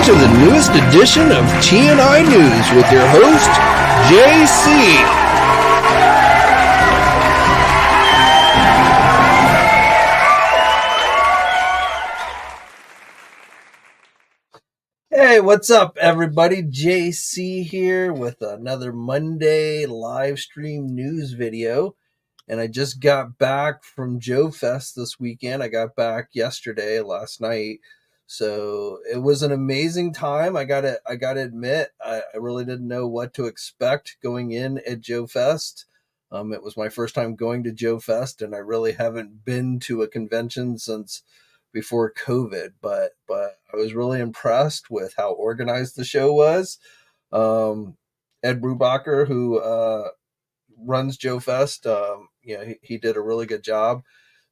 to the newest edition of TNInews with your host, JC. Hey, what's up, everybody? JC here with another Monday live stream news video. And I just got back from JoeFest this weekend. I got back last night. So it was an amazing time. I gotta admit, I really didn't know what to expect going in at JoeFest. It was my first time going to JoeFest, and I really haven't been to a convention since before COVID. But I was really impressed with how organized the show was. Ed Brubacher, who runs JoeFest, he did a really good job.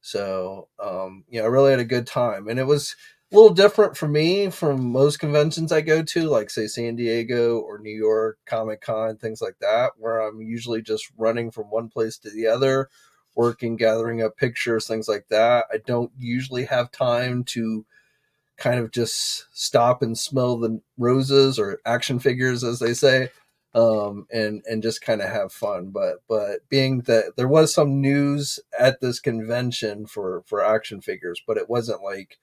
So I really had a good time, and it was a little different for me from most conventions I go to, like say San Diego or New York Comic-Con, things like that, where I'm usually just running from one place to the other, working, gathering up pictures, things like that. I don't usually have time to kind of just stop and smell the roses, or action figures, as they say, and just kind of have fun. But being that there was some news at this convention for action figures, but it wasn't like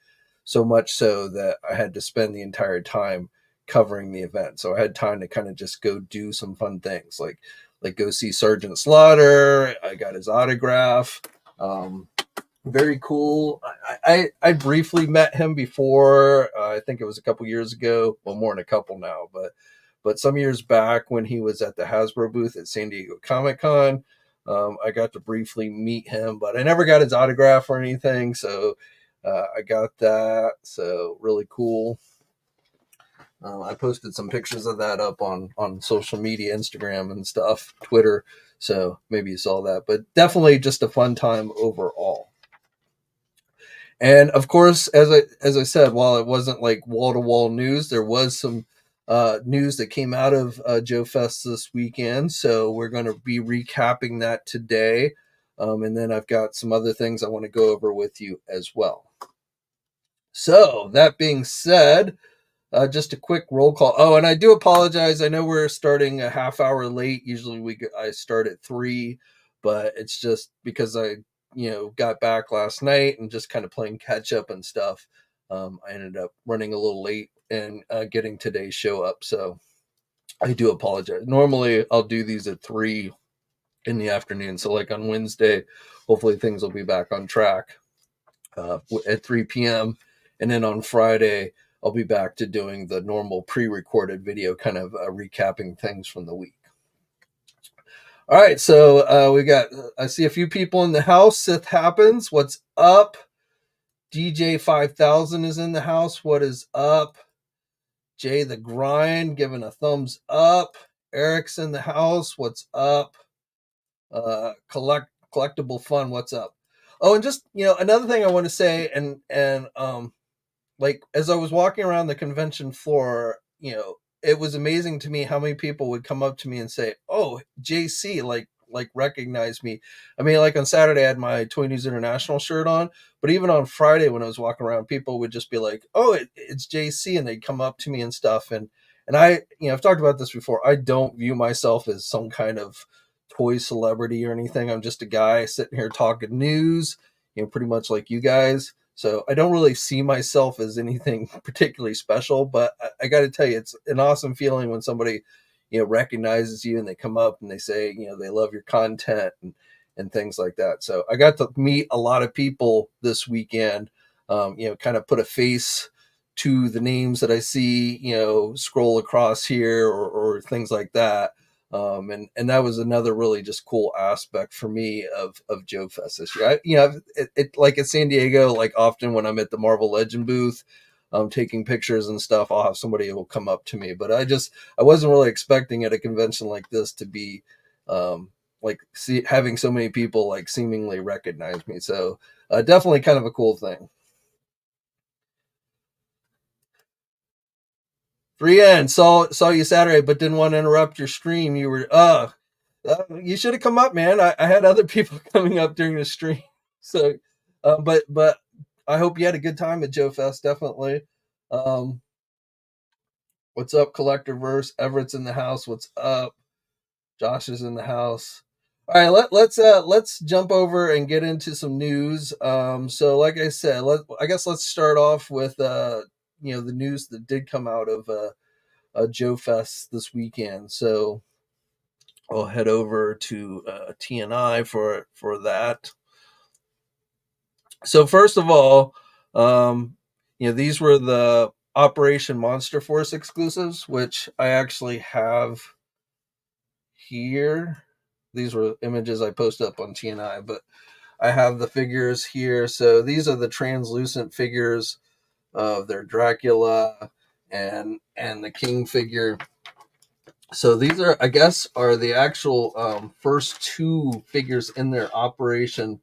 so much so that I had to spend the entire time covering the event. So I had time to kind of just go do some fun things, like go see Sergeant Slaughter. I got his autograph. Very cool. I briefly met him before. I think it was a couple years ago. Well, more than a couple now, but some years back when he was at the Hasbro booth at San Diego Comic-Con, I got to briefly meet him, but I never got his autograph or anything. So I got that. So really cool. I posted some pictures of that up on social media, Instagram and stuff, Twitter. So maybe you saw that, but definitely just a fun time overall. And of course, as I said, while it wasn't like wall-to-wall news, there was some news that came out of JoeFest this weekend. So we're going to be recapping that today. And then I've got some other things I want to go over with you as well. So that being said, just a quick roll call. Oh, and I do apologize. I know we're starting a half hour late. Usually I start at 3, but it's just because I got back last night and just kind of playing catch up and stuff. I ended up running a little late and getting today's show up. So I do apologize. Normally I'll do these at 3 in the afternoon. So like on Wednesday, hopefully things will be back on track at 3 p.m. And then on Friday, I'll be back to doing the normal pre-recorded video, kind of recapping things from the week. All right, so I see a few people in the house. Sith Happens, what's up? DJ 5000 is in the house. What is up? Jay the Grind giving a thumbs up. Eric's in the house. What's up? Collectible Fun, what's up? Oh, and just another thing I want to say, and like as I was walking around the convention floor, it was amazing to me how many people would come up to me and say, "Oh, JC, like recognize me." I mean, like on Saturday I had my Toy News International shirt on, but even on Friday when I was walking around, people would just be like, "Oh, it's JC," and they'd come up to me and stuff. And I, I've talked about this before. I don't view myself as some kind of toy celebrity or anything. I'm just a guy sitting here talking news, pretty much like you guys. So I don't really see myself as anything particularly special, but I got to tell you, it's an awesome feeling when somebody, recognizes you and they come up and they say, they love your content and things like that. So I got to meet a lot of people this weekend, kind of put a face to the names that I see, scroll across here or things like that. And that was another really just cool aspect for me of JoeFest this year. It like at San Diego, like often when I'm at the Marvel Legend booth, taking pictures and stuff, I'll have somebody who will come up to me. But I wasn't really expecting at a convention like this to be having so many people like seemingly recognize me. So definitely kind of a cool thing. 3N saw you Saturday, but didn't want to interrupt your stream. You were you should have come up, man. I had other people coming up during the stream. So, but I hope you had a good time at JoeFest. Definitely. What's up, Collectorverse? Everett's in the house. What's up? Josh is in the house. All right, let's jump over and get into some news. So like I said, I guess let's start off with the news that did come out of JoeFest this weekend. So I'll head over to TNI for that. So first of all, these were the Operation Monster Force exclusives, which I actually have here. These were images I posted up on TNI, but I have the figures here. So these are the translucent figures of their Dracula and the King figure. So these are, I guess, are the actual first two figures in their Operation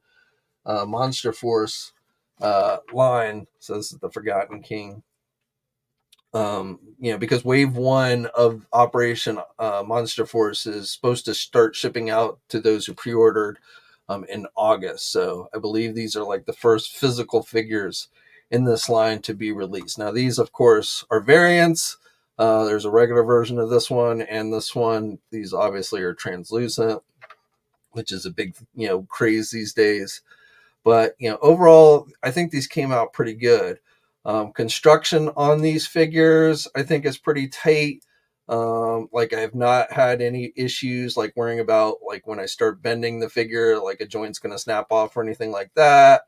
Monster Force line. So this is the Forgotten King. Because wave one of Operation Monster Force is supposed to start shipping out to those who pre-ordered in August. So I believe these are like the first physical figures in this line to be released. Now these, of course, are variants. There's a regular version of this one and this one. These obviously are translucent, which is a big craze these days. But overall, I think these came out pretty good. Construction on these figures, I think, is pretty tight. Like I have not had any issues like worrying about like when I start bending the figure, like a joint's going to snap off or anything like that.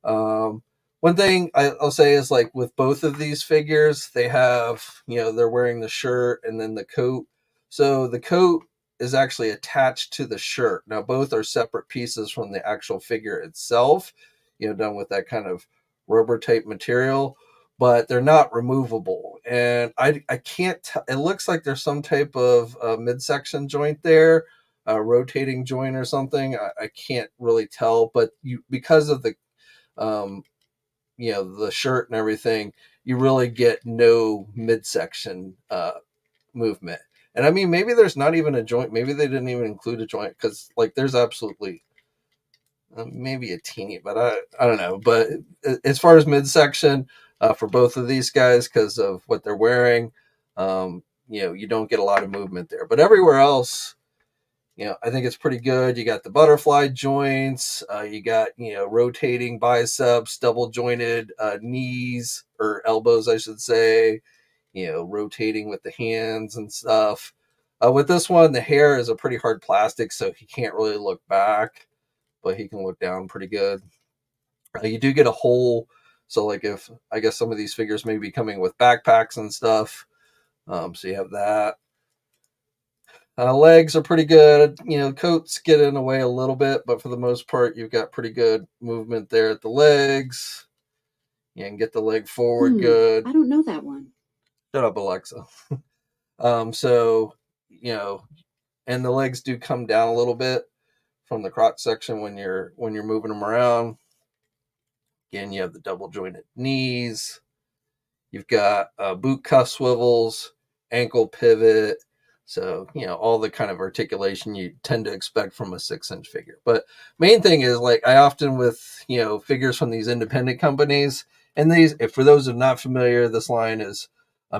Um, One thing I'll say is like with both of these figures, they have, they're wearing the shirt and then the coat. So the coat is actually attached to the shirt. Now, both are separate pieces from the actual figure itself, done with that kind of rubber type material, but they're not removable. And I can't tell, it looks like there's some type of midsection joint there, a rotating joint or something. I can't really tell, but because of um, the shirt and everything, you really get no midsection movement. And I mean, maybe there's not even a joint. Maybe they didn't even include a joint because, like, there's absolutely maybe a teeny, but I don't know. But as far as midsection for both of these guys, because of what they're wearing, you don't get a lot of movement there. But everywhere else, I think it's pretty good. You got the butterfly joints. You got, rotating biceps, double jointed knees or elbows, I should say, rotating with the hands and stuff. With this one, the hair is a pretty hard plastic, so he can't really look back, but he can look down pretty good. You do get a hole. So, like, if I guess some of these figures may be coming with backpacks and stuff. So you have that. Legs are pretty good. Coats get in the way a little bit, but for the most part, you've got pretty good movement there at the legs. You can get the leg forward good. I don't know that one. Shut up, Alexa. So, and the legs do come down a little bit from the crotch section when you're moving them around. Again, you have the double jointed knees. You've got boot cuff swivels, ankle pivot. So, all the kind of articulation you tend to expect from a 6-inch figure. But main thing is, like, I often with, figures from these independent companies, and these, if for those who are not familiar, this line is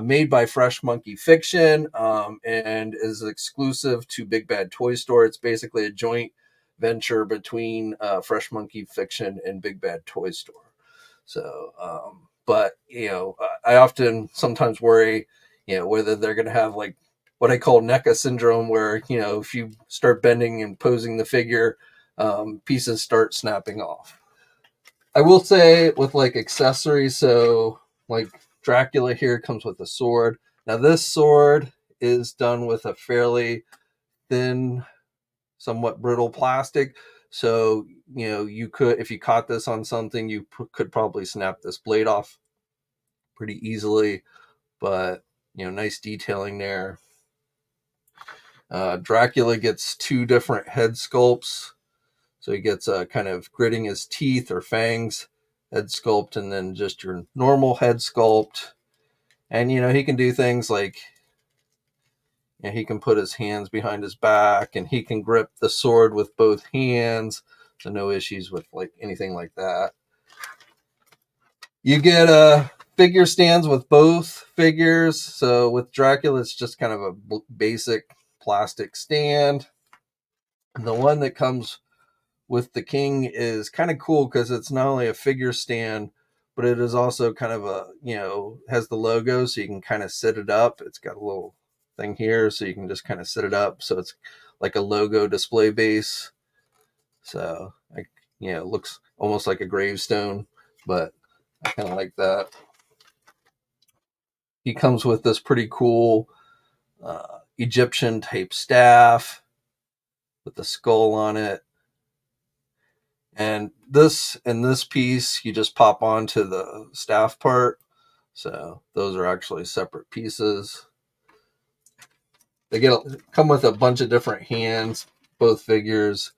made by Fresh Monkey Fiction and is exclusive to Big Bad Toy Store. It's basically a joint venture between Fresh Monkey Fiction and Big Bad Toy Store. So, but I often sometimes worry, whether they're going to have like what I call NECA syndrome, where if you start bending and posing the figure, pieces start snapping off. I will say with like accessories, so like Dracula here comes with a sword. Now this sword is done with a fairly thin, somewhat brittle plastic. So, you could, if you caught this on something, you could probably snap this blade off pretty easily. But, nice detailing there. Dracula gets two different head sculpts. So he gets kind of gritting his teeth or fangs head sculpt, and then just your normal head sculpt. And, he can do things like, he can put his hands behind his back, and he can grip the sword with both hands. So no issues with like anything like that. You get figure stands with both figures. So with Dracula, it's just kind of a basic plastic stand. The one that comes with the king is kind of cool because it's not only a figure stand, but it is also kind of a, has the logo, so you can kind of sit it up. It's got a little thing here, so you can just kind of sit it up. So it's like a logo display base. So, it looks almost like a gravestone, but I kind of like that. He comes with this pretty cool Egyptian type staff with the skull on it. And this piece, you just pop onto the staff part. So those are actually separate pieces. They come with a bunch of different hands, both figures.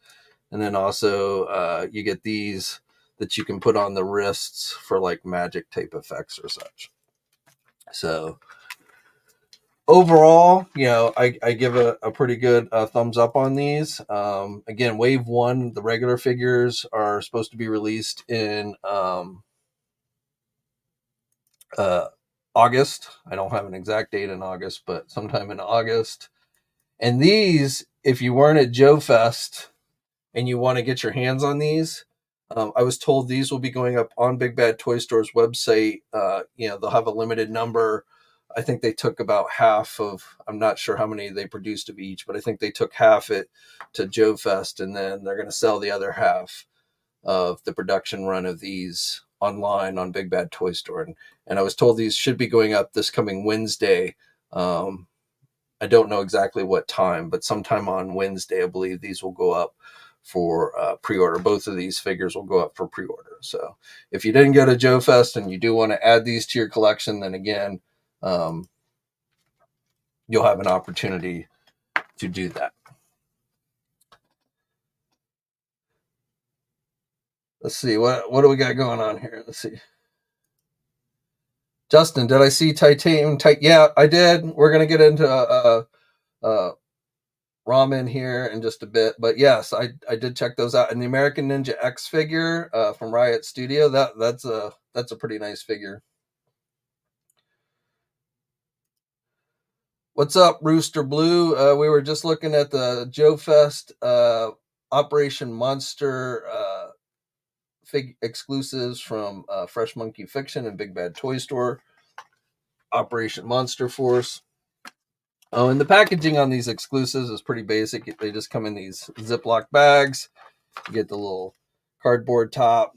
And then also you get these that you can put on the wrists for like magic type effects or such. So overall, I give a pretty good thumbs up on these. Again, Wave 1, the regular figures are supposed to be released in August. I don't have an exact date in August, but sometime in August. And these, if you weren't at JoeFest and you want to get your hands on these, I was told these will be going up on Big Bad Toy Store's website. They'll have a limited number. I think they took about half of, I'm not sure how many they produced of each, but I think they took half it to JoeFest, and then they're going to sell the other half of the production run of these online on Big Bad Toy Store. And I was told these should be going up this coming Wednesday. I don't know exactly what time, but sometime on Wednesday, I believe these will go up for pre-order. Both of these figures will go up for pre-order. So if you didn't go to JoeFest and you do want to add these to your collection, then again, you'll have an opportunity to do that. Let's see, what do we got going on here? Let's see. Justin, did I see titanium? Yeah, I did. We're gonna get into ramen here in just a bit, but yes, I did check those out. And the American Ninja X figure from Riot Studio, that's a pretty nice figure. What's up, Rooster Blue? We were just looking at the JoeFest Operation Monster fig exclusives from Fresh Monkey Fiction and Big Bad Toy Store. Operation Monster Force. Oh, and the packaging on these exclusives is pretty basic. They just come in these Ziploc bags. You get the little cardboard top.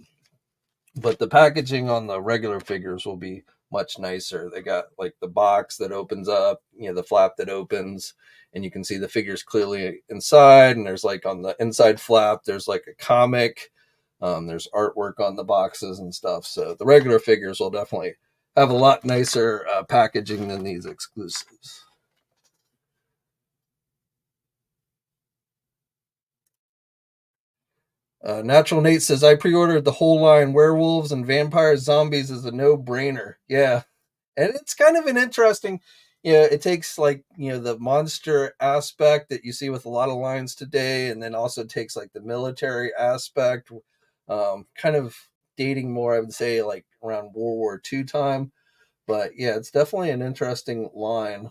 But the packaging on the regular figures will be much nicer. They got like the box that opens up, the flap that opens, and you can see the figures clearly inside. And there's like on the inside flap, there's like a comic. There's artwork on the boxes and stuff. So the regular figures will definitely have a lot nicer packaging than these exclusives. Natural Nate says, I pre-ordered the whole line. Werewolves and vampires, zombies is a no-brainer. Yeah. And it's kind of an interesting, it takes like, the monster aspect that you see with a lot of lines today, and then also takes like the military aspect, kind of dating more, I would say, like around World War II time. But yeah, it's definitely an interesting line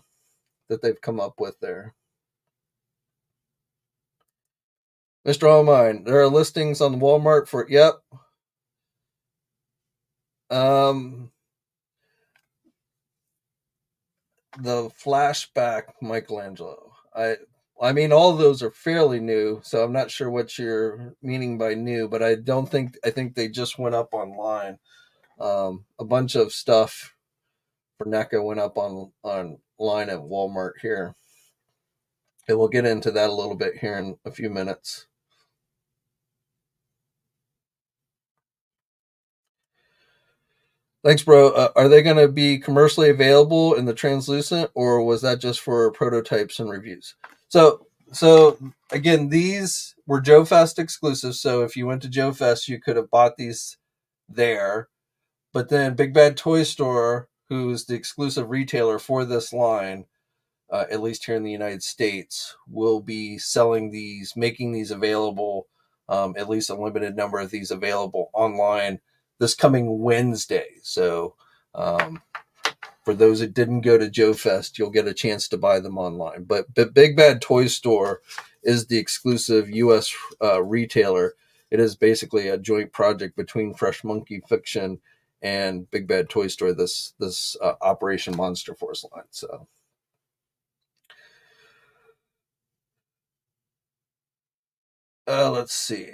that they've come up with there. Mr. Allmine, there are listings on Walmart for, yep. The flashback Michelangelo. I mean, all of those are fairly new, so I'm not sure what you're meaning by new, but I think they just went up online. A bunch of stuff for NECA went up online at Walmart here. And we'll get into that a little bit here in a few minutes. Thanks, bro. Are they going to be commercially available in the translucent, or was that just for prototypes and reviews? So again, these were JoeFest exclusives. So if you went to JoeFest, you could have bought these there. But then Big Bad Toy Store, who's the exclusive retailer for this line, at least here in the United States, will be selling these, making these available, at least a limited number of these available online this coming Wednesday. So Um, for those that didn't go to JoeFest, you'll get a chance to buy them online. But Big Bad Toy Store is the exclusive U.S. Retailer. It is basically a joint project between Fresh Monkey Fiction and Big Bad Toy Store. This Operation Monster Force line. So let's see.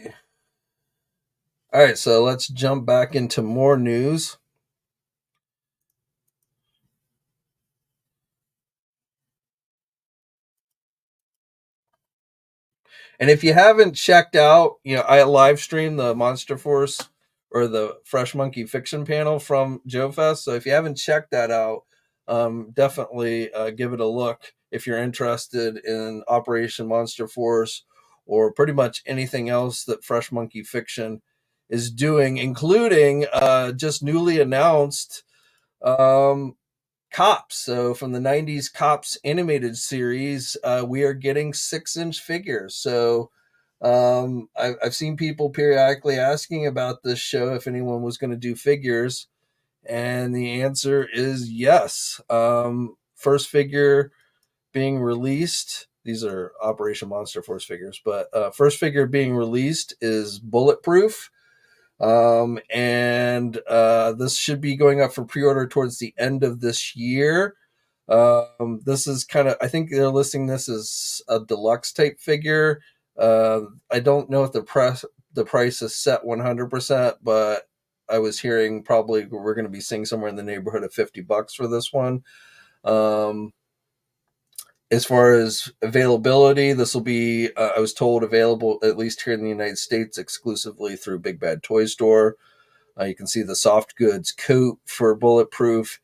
All right, so let's jump back into more news. And if you haven't checked out, I live streamed the Monster Force or the Fresh Monkey Fiction panel from JoeFest. So if you haven't checked that out, definitely give it a look if you're interested in Operation Monster Force or pretty much anything else that Fresh Monkey Fiction is doing, including just newly announced um, Cops. So from the 90s Cops animated series, we are getting 6-inch figures. So I've seen people periodically asking about this show if anyone was going to do figures, and the answer is yes. First figure being released. These are Operation Monster Force figures, but first figure being released is Bulletproof. And this should be going up for pre-order towards the end of this year. This is kind of, I think they're listing this as a deluxe type figure. I don't know if the price is set 100%, but I was hearing probably we're going to be seeing somewhere in the neighborhood of $50 for this one. As far as availability, this will be, I was told, available at least here in the United States exclusively through Big Bad Toy Store. You can see the soft goods coat for Bulletproof.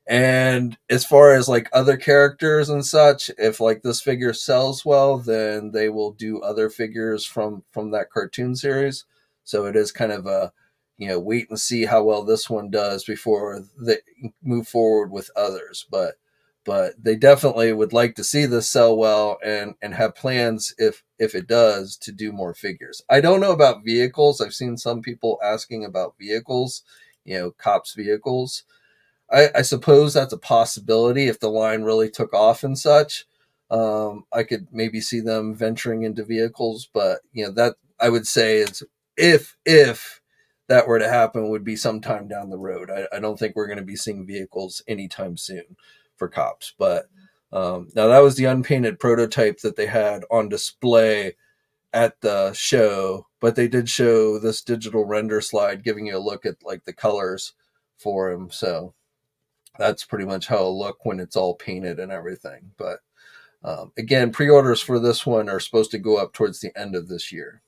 And as far as like other characters and such, if like this figure sells well, then they will do other figures from that cartoon series. So it is kind of a, wait and see how well this one does before they move forward with others. But they definitely would like to see this sell well and have plans if it does to do more figures. I don't know about vehicles. I've seen some people asking about vehicles, cops vehicles. I suppose that's a possibility if the line really took off and such. I could maybe see them venturing into vehicles, but that I would say is if that were to happen would be sometime down the road. I don't think we're going to be seeing vehicles anytime soon for cops. But now that was the unpainted prototype that they had on display at the show, but they did show this digital render slide giving you a look at like the colors for him. So that's pretty much how it'll look when it's all painted and everything. But again, pre-orders for this one are supposed to go up towards the end of this year.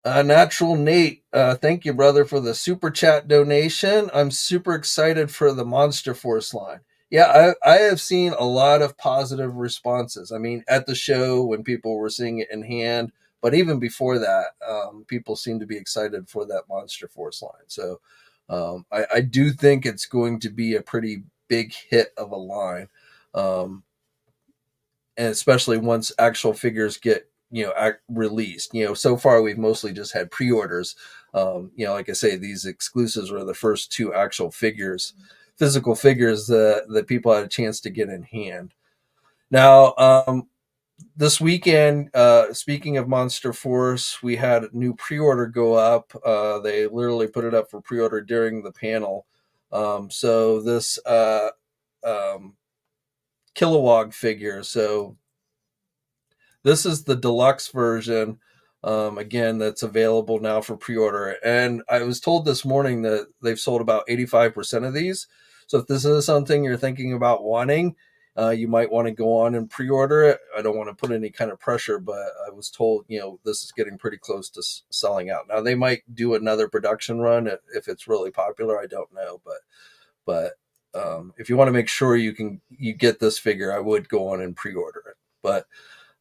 Natural Nate, thank you, brother, for the super chat donation. I'm super excited for the Monster Force line. Yeah, I have seen a lot of positive responses. I mean, at the show when people were seeing it in hand, but even before that, people seem to be excited for that Monster Force line. So I do think it's going to be a pretty big hit of a line. And especially once actual figures get released. So far we've mostly just had pre-orders. Like I say, these exclusives were the first two actual figures, physical figures that people had a chance to get in hand. Now, this weekend, speaking of Monster Force, we had a new pre-order go up. They literally put it up for pre-order during the panel. So this Kilowog figure. So this is the deluxe version. Again, that's available now for pre-order. And I was told this morning that they've sold about 85% of these. So if this is something you're thinking about wanting, you might want to go on and pre-order it. I don't want to put any kind of pressure, but I was told, this is getting pretty close to selling out. Now they might do another production run if it's really popular. I don't know, but if you want to make sure you get this figure, I would go on and pre-order it. But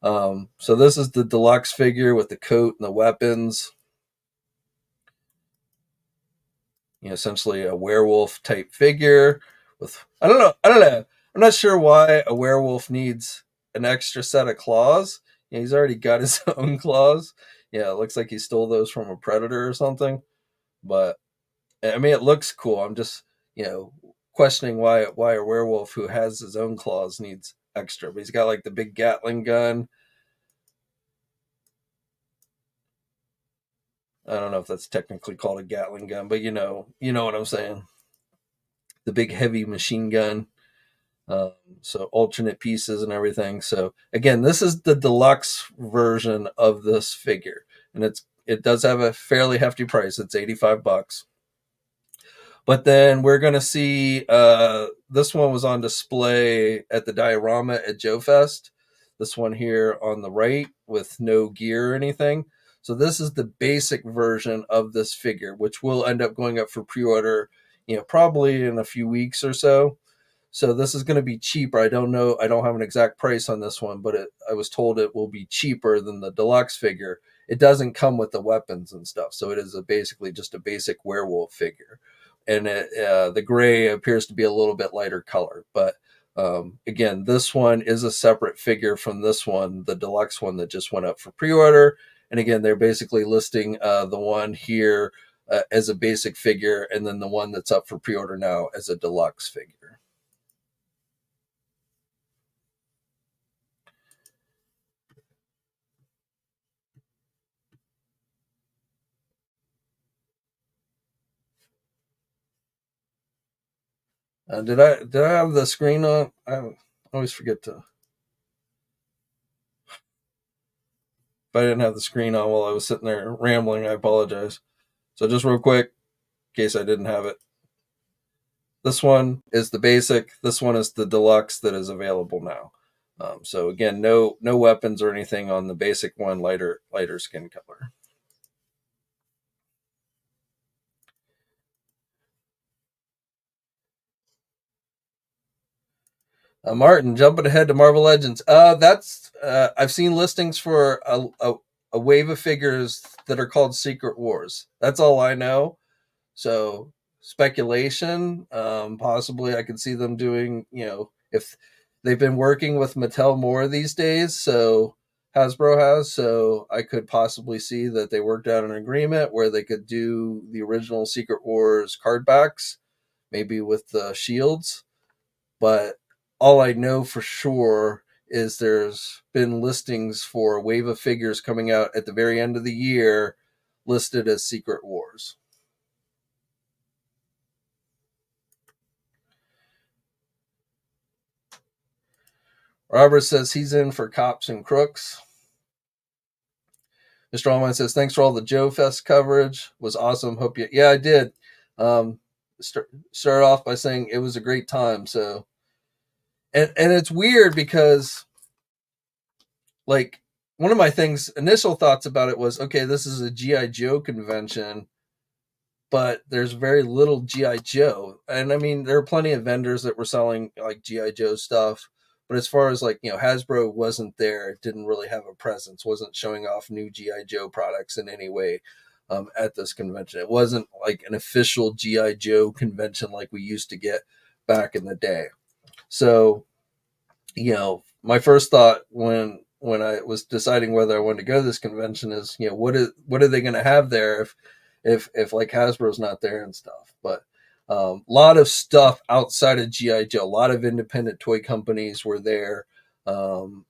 so this is the deluxe figure with the coat and the weapons. Essentially a werewolf type figure with I don't know. I'm not sure why a werewolf needs an extra set of claws. He's already got his own claws. Yeah, it looks like he stole those from a predator or something. But I mean, it looks cool. I'm just, questioning why a werewolf who has his own claws needs extra. But he's got like the big Gatling gun. I don't know if that's technically called a Gatling gun, but you know what I'm saying. The big heavy machine gun. Um, so alternate pieces and everything. So again, this is the deluxe version of this figure, and it does have a fairly hefty price. It's $85. But then we're gonna see this one was on display at the diorama at JoeFest. This one here on the right with no gear or anything. So this is the basic version of this figure, which will end up going up for pre-order, probably in a few weeks or so. So this is going to be cheaper. I don't know. I don't have an exact price on this one, but I was told it will be cheaper than the deluxe figure. It doesn't come with the weapons and stuff, so it is basically just a basic werewolf figure, and the gray appears to be a little bit lighter color. But again, this one is a separate figure from this one, the deluxe one that just went up for pre-order. And again, they're basically listing the one here as a basic figure, and then the one that's up for pre-order now as a deluxe figure. Did I have the screen on? I always forget to. If I didn't have the screen on while I was sitting there rambling, I apologize. So just real quick, in case I didn't have it, this one is the basic. This one is the deluxe that is available now. So again, no weapons or anything on the basic one. Lighter skin color. Martin, jumping ahead to Marvel Legends. That's I've seen listings for a wave of figures that are called Secret Wars. That's all I know. So speculation, possibly I could see them doing, if they've been working with Mattel more these days, so Hasbro has, so I could possibly see that they worked out an agreement where they could do the original Secret Wars card backs, maybe with the shields. But all I know for sure is there's been listings for a wave of figures coming out at the very end of the year listed as Secret Wars. Robert says he's in for Cops and Crooks. Mr. Allman says, thanks for all the JoeFest coverage. Was awesome. Hope you. Yeah, I did. Start off by saying it was a great time. So, and it's weird because, like, one of my initial thoughts about it was, okay, this is a GI Joe convention, but there's very little GI Joe. And I mean, there are plenty of vendors that were selling like GI Joe stuff, but as far as like, Hasbro wasn't there, it didn't really have a presence, wasn't showing off new GI Joe products in any way at this convention. It wasn't like an official GI Joe convention like we used to get back in the day. So, my first thought when I was deciding whether I wanted to go to this convention is, what are they going to have there if like Hasbro's not there and stuff. But a lot of stuff outside of GI Joe, a lot of independent toy companies were there, and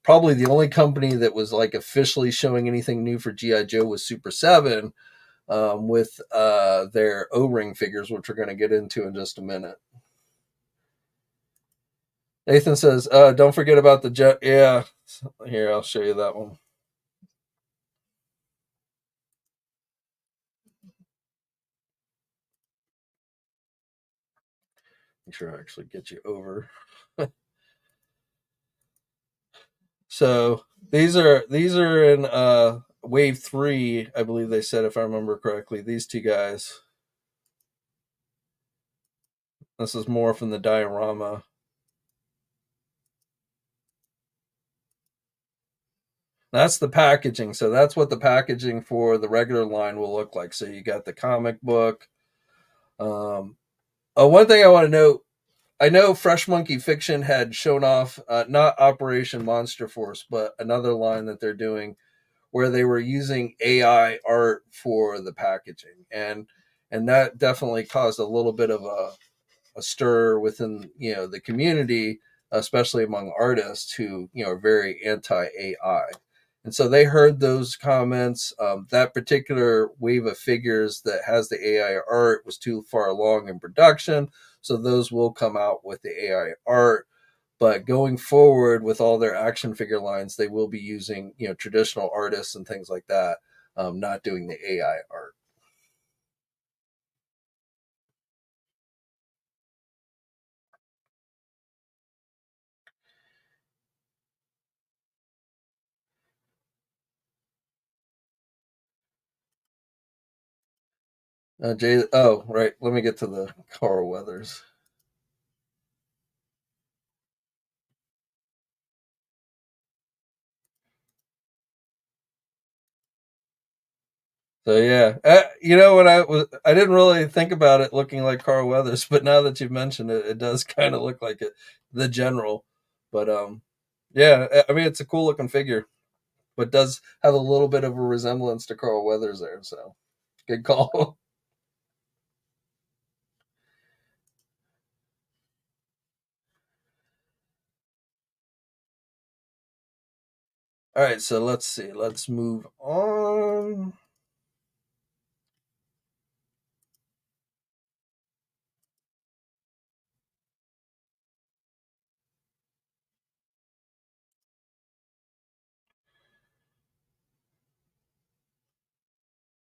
probably the only company that was like officially showing anything new for GI Joe was Super7, with their O-ring figures, which we're going to get into in just a minute. Nathan says, don't forget about the jet. Yeah, here, I'll show you that one. Make sure I actually get you over. So these are in wave 3, I believe they said, if I remember correctly. These two guys. This is more from the diorama. That's the packaging. So that's what the packaging for the regular line will look like. So you got the comic book. One thing I want to note, I know Fresh Monkey Fiction had shown off not Operation Monster Force, but another line that they're doing where they were using AI art for the packaging, and that definitely caused a little bit of a stir within the community, especially among artists who are very anti AI. And so they heard those comments. That particular wave of figures that has the AI art was too far along in production, so those will come out with the AI art. But going forward with all their action figure lines, they will be using traditional artists and things like that, not doing the AI art. Jay, oh right, let me get to the Carl Weathers. So yeah, when I didn't really think about it looking like Carl Weathers, but now that you've mentioned it, it does kind of look like it, the general. But yeah, I mean it's a cool looking figure, but does have a little bit of a resemblance to Carl Weathers there. So good call. All right, so let's see. Let's move on.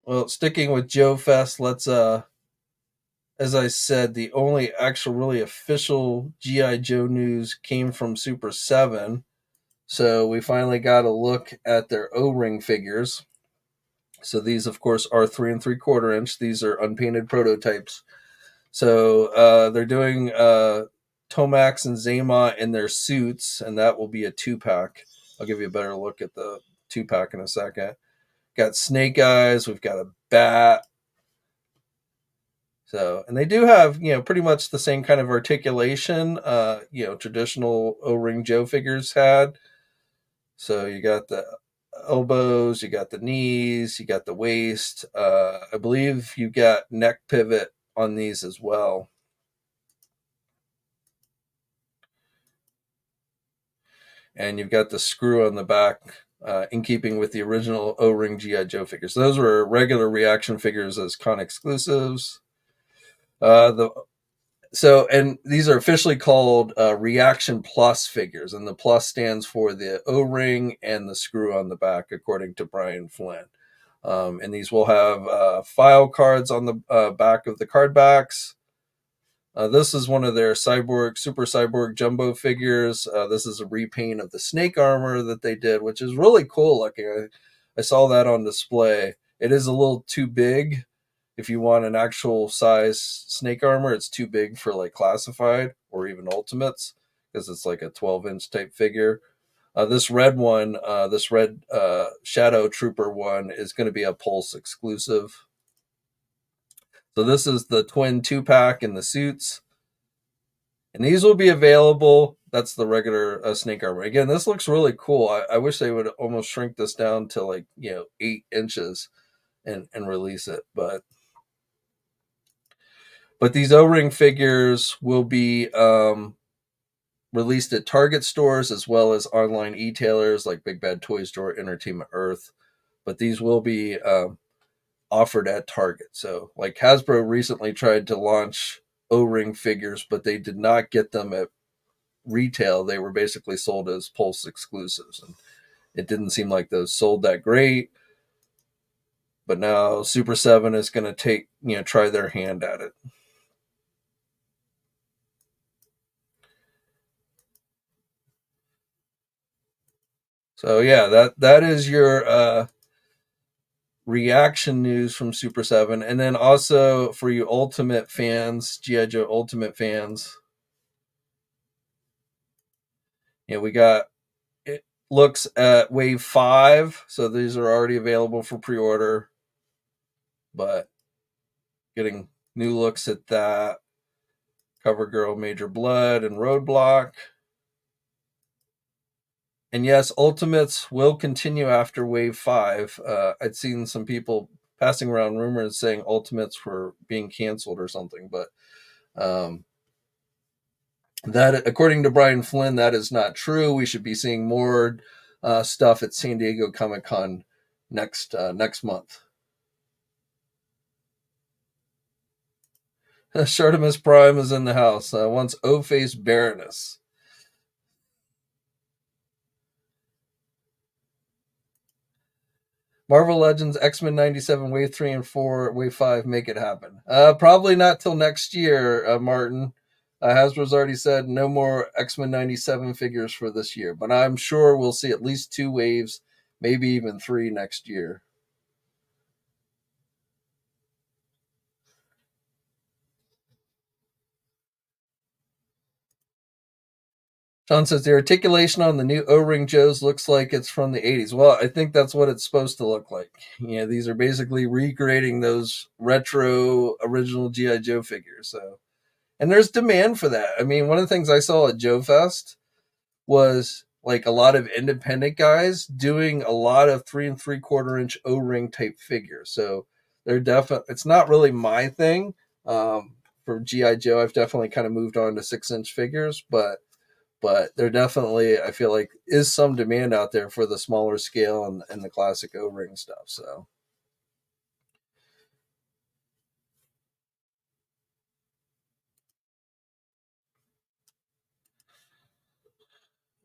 Well, sticking with Joe Fest, let's as I said, the only actual really official GI Joe news came from Super 7. So we finally got a look at their O-ring figures. So these, of course, are 3 3/4 inch. These are unpainted prototypes. So they're doing Tomax and Zama in their suits, and that will be a 2 pack. I'll give you a better look at the 2 pack in a second. Got Snake Eyes. We've got a bat. So, and they do have, pretty much the same kind of articulation, traditional O-ring Joe figures had. So you got the elbows, you got the knees, you got the waist. I believe you got neck pivot on these as well. And you've got the screw on the back, in keeping with the original O-ring GI Joe figures. So those were regular reaction figures as con exclusives. The and these are officially called Reaction Plus figures, and the plus stands for the O-ring and the screw on the back, according to Brian Flynn. And these will have file cards on the back of the card backs. This is one of their super cyborg jumbo figures. This is a repaint of the snake armor that they did, which is really cool looking. I saw that on display. It is a little too big. If you want an actual size snake armor, it's too big for like classified or even ultimates, because it's like a 12-inch type figure. This red one, this red Shadow Trooper one, is going to be a Pulse exclusive. So this is the twin 2 pack in the suits, and these will be available. That's the regular snake armor. Again, this looks really cool. I wish they would almost shrink this down to like 8 inches and release it, but these O-ring figures will be released at Target stores as well as online e-tailers like Big Bad Toy Store, Entertainment Earth. But these will be offered at Target. So, like Hasbro recently tried to launch O-ring figures, but they did not get them at retail. They were basically sold as Pulse exclusives, and it didn't seem like those sold that great. But now Super 7 is going to try their hand at it. So yeah, that is your reaction news from Super 7, and then also for you Ultimate fans, GI Joe Ultimate fans, we got it looks at Wave 5, so these are already available for pre-order, but getting new looks at that. Cover Girl, Major Blood, and Roadblock. And yes, Ultimates will continue after Wave 5. I'd seen some people passing around rumors saying Ultimates were being canceled or something, but um, that, according to Brian Flynn, that is not true. We should be seeing more stuff at San Diego Comic Con next month. Shartimus Prime is in the house. Once O-Face Baroness. Marvel Legends, X-Men 97, Wave 3 and 4, Wave 5, make it happen. Probably not till next year, Martin. Hasbro's already said no more X-Men 97 figures for this year, but I'm sure we'll see at least 2 waves, maybe even 3 next year. John says the articulation on the new O-ring Joes looks like it's from the 80s. Well, I think that's what it's supposed to look like. These are basically recreating those retro original GI Joe figures. So, and there's demand for that. I mean, one of the things I saw at JoeFest was like a lot of independent guys doing a lot of 3 3/4 inch O-ring type figures. So they're definitely, it's not really my thing. For GI Joe, I've definitely kind of moved on to 6 inch figures, but there definitely, I feel like, is some demand out there for the smaller scale and the classic O-ring stuff. So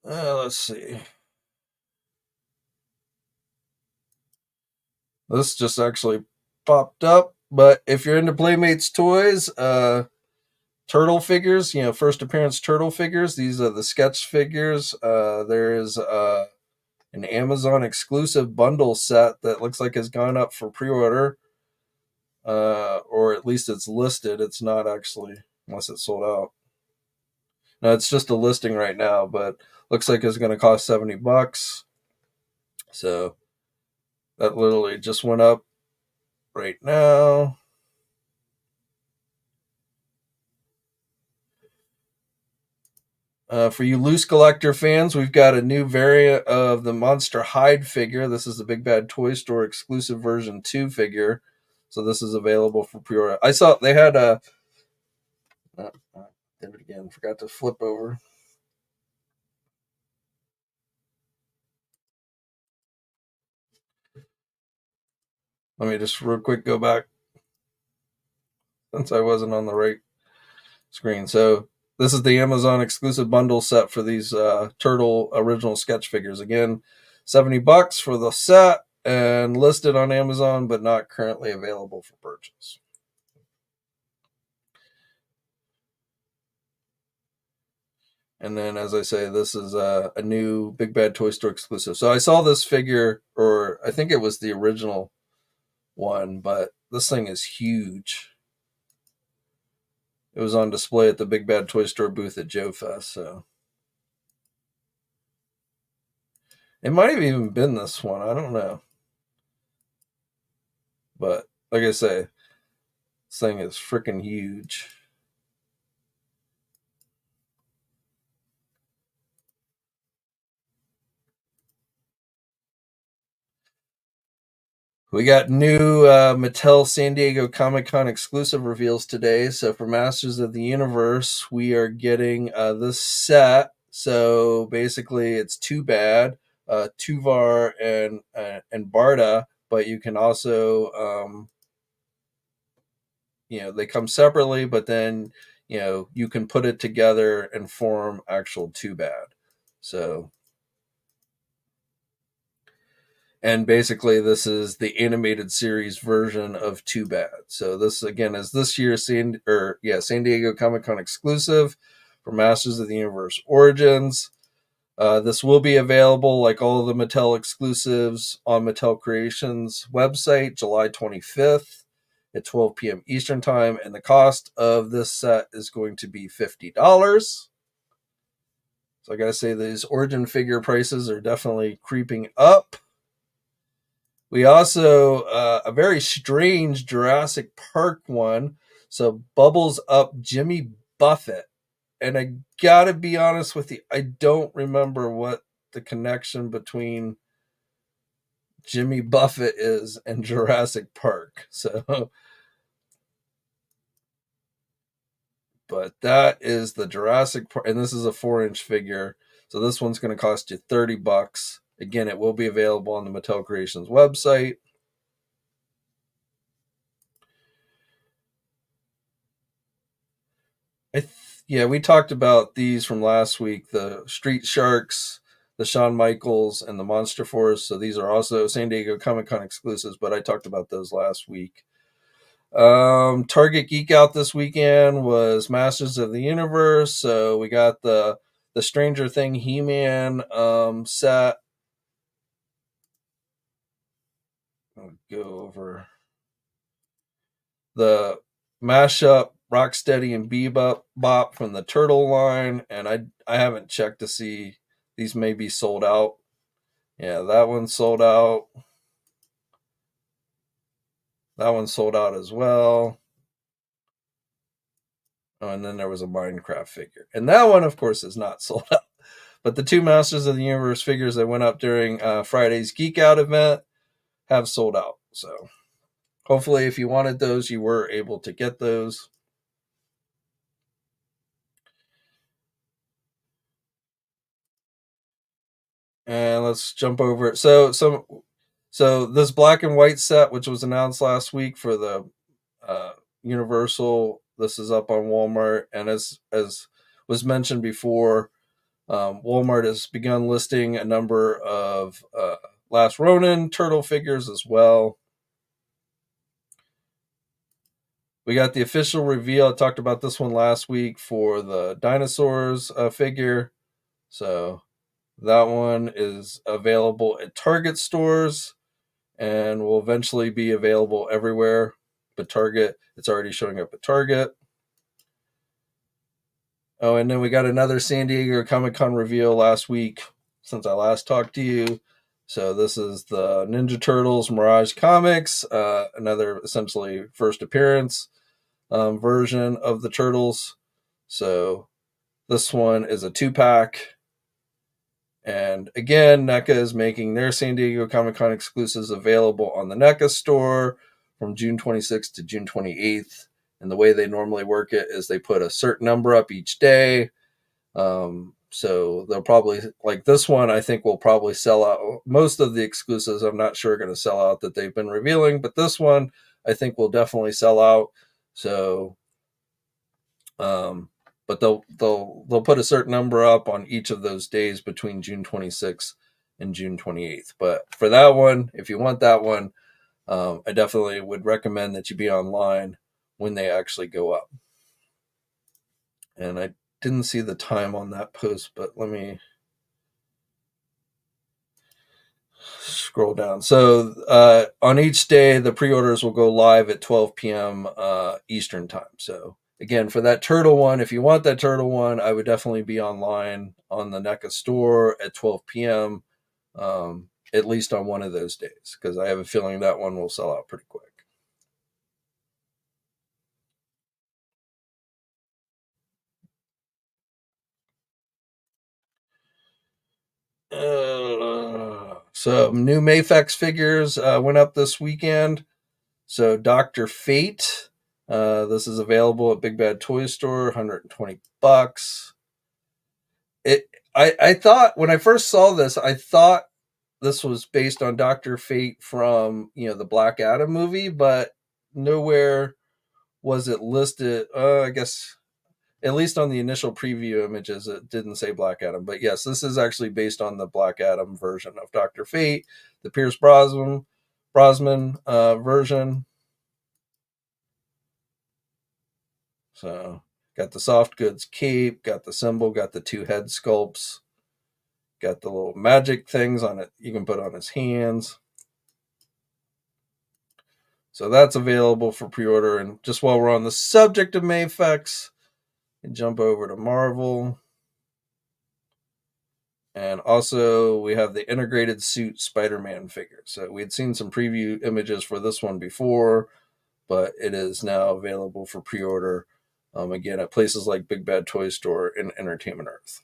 let's see. This just actually popped up. But if you're into Playmates toys, turtle figures, first appearance turtle figures, these are the sketch figures. There is an Amazon exclusive bundle set that looks like has gone up for pre-order, or at least it's listed. It's not actually, unless it's sold out. No, it's just a listing right now, but looks like it's going to cost $70. So that literally just went up right now. For you loose collector fans, we've got a new variant of the Monster Hide figure. This is the Big Bad Toy Store exclusive version 2 figure. So this is available for pre-order. I saw they had a. Did it again. Forgot to flip over. Let me just real quick go back since I wasn't on the right screen. So this is the Amazon exclusive bundle set for these turtle original sketch figures. Again, $70 for the set and listed on Amazon, but not currently available for purchase. And then, as I say, this is a new Big Bad Toy Store exclusive. So I saw this figure, or I think it was the original one, but this thing is huge. It was on display at the Big Bad Toy Store booth at JoeFest. So it might have even been this one. I don't know. But like I say, this thing is freaking huge. We got new Mattel San Diego Comic Con exclusive reveals today. So for Masters of the Universe, we are getting this set. So basically, it's Too Bad, Tuvar, and Barda. But you can also, they come separately, but then you can put it together and form actual Too Bad. So, and basically this is the animated series version of Too Bad. So this again is this year's San Diego Comic Con exclusive for Masters of the Universe Origins. This will be available, like all of the Mattel exclusives, on Mattel Creations website July 25th at 12 p.m. Eastern Time, and the cost of this set is going to be $50. So I gotta say, these Origin figure prices are definitely creeping up. We also a very strange Jurassic Park one. So Bubbles Up Jimmy Buffett, and I gotta be honest with you, I don't remember what the connection between Jimmy Buffett is and Jurassic Park. So, but that is the Jurassic Park, and this is a 4-inch figure. So this one's going to cost you $30. Again, it will be available on the Mattel Creations website. Yeah, we talked about these from last week, the Street Sharks, the Shawn Michaels, and the Monster Force. So these are also San Diego Comic Con exclusives, but I talked about those last week. Target Geek Out this weekend was Masters of the Universe. So we got the Stranger Thing He-Man set. I'll go over the mashup Rocksteady and Bebop Bop from the Turtle line, and I haven't checked to see these may be sold out. Yeah, that one's sold out. That one's sold out as well. Oh, and then there was a Minecraft figure, and that one, of course, is not sold out. But the two Masters of the Universe figures that went up during Friday's Geek Out event have sold out. So hopefully, if you wanted those, you were able to get those. And let's jump over it. So this black and white set, which was announced last week for the Universal, this is up on Walmart, and as was mentioned before, Walmart has begun listing a number of Last Ronin turtle figures as well. We got the official reveal. I talked about this one last week for the dinosaurs figure. So that one is available at Target stores and will eventually be available everywhere. But Target, it's already showing up at Target. Oh, and then we got another San Diego Comic Con reveal last week since I last talked to you. So this is the Ninja Turtles Mirage Comics, another essentially first appearance version of the Turtles. So this one is a 2-pack. And again, NECA is making their San Diego Comic Con exclusives available on the NECA store from June 26th to June 28th. And the way they normally work it is they put a certain number up each day. So they'll probably, like this one, I think will probably sell out. Most of the exclusives, I'm not sure, are going to sell out that they've been revealing, but this one, I think will definitely sell out. So, but they'll put a certain number up on each of those days between June 26th and June 28th. But for that one, if you want that one, I definitely would recommend that you be online when they actually go up. And I didn't see the time on that post, but let me scroll down. So on each day, the pre-orders will go live at 12 p.m. Eastern time. So again, for that turtle one, if you want that turtle one, I would definitely be online on the NECA store at 12 p.m. At least on one of those days, because I have a feeling that one will sell out pretty quick. So new Mafex figures went up this weekend. So Dr. Fate, this is available at Big Bad Toy Store, $120. I thought when I first saw this, I thought this was based on Dr. Fate from the Black Adam movie, but nowhere was it listed. I guess at least on the initial preview images, it didn't say Black Adam. But yes, this is actually based on the Black Adam version of Dr. Fate, the Pierce Brosnan version. So got the soft goods cape, got the symbol, got the 2 head sculpts, got the little magic things on it you can put on his hands. So that's available for pre-order. And just while we're on the subject of Mafex, jump over to Marvel. And also, we have the integrated suit Spider-Man figure. So we had seen some preview images for this one before, but it is now available for pre-order. Again, at places like Big Bad Toy Store and Entertainment Earth.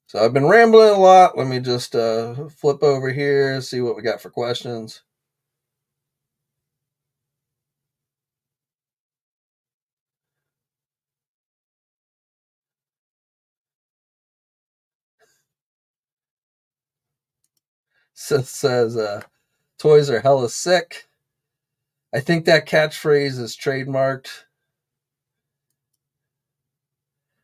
So I've been rambling a lot. Let me just flip over here, see what we got for questions. Seth says, toys are hella sick. I think that catchphrase is trademarked.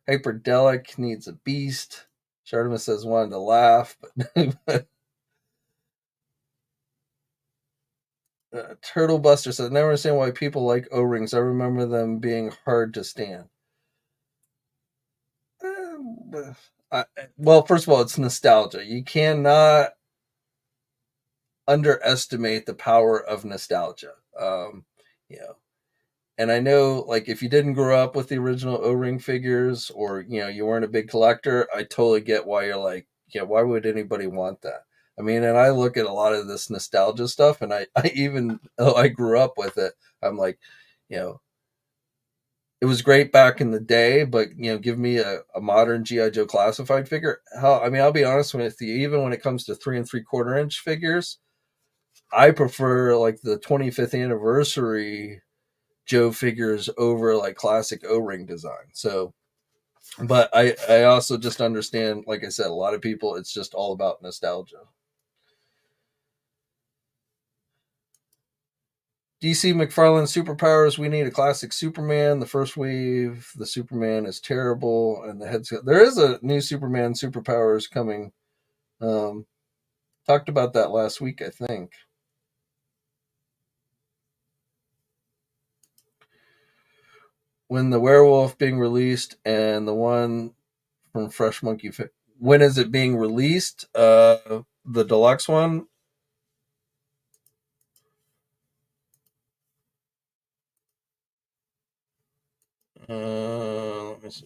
Hyperdelic needs a beast. Shardimus says wanted to laugh, but Turtle Buster says never understand why people like O-rings. I remember them being hard to stand. Well, first of all, it's nostalgia. You cannot underestimate the power of nostalgia. You know, and I know, like, if you didn't grow up with the original O-ring figures, or you weren't a big collector, I totally get why you're like, yeah, why would anybody want that? I mean, and I look at a lot of this nostalgia stuff, and I even though I grew up with it, I'm like, you know, it was great back in the day, but give me a modern GI Joe classified figure. Hell, I mean, I'll be honest with you. Even when it comes to 3 3/4 inch figures, I prefer like the 25th anniversary Joe figures over like classic O-ring design. So, but I also just understand, like I said, a lot of people, it's just all about nostalgia. DC McFarlane superpowers. We need a classic Superman. The first wave, the Superman is terrible, and the heads. There is a new Superman superpowers coming. Um, Talked about that last week, I think. When the werewolf being released and the one from Fresh Monkey. When is it being released? The deluxe one. Let me see.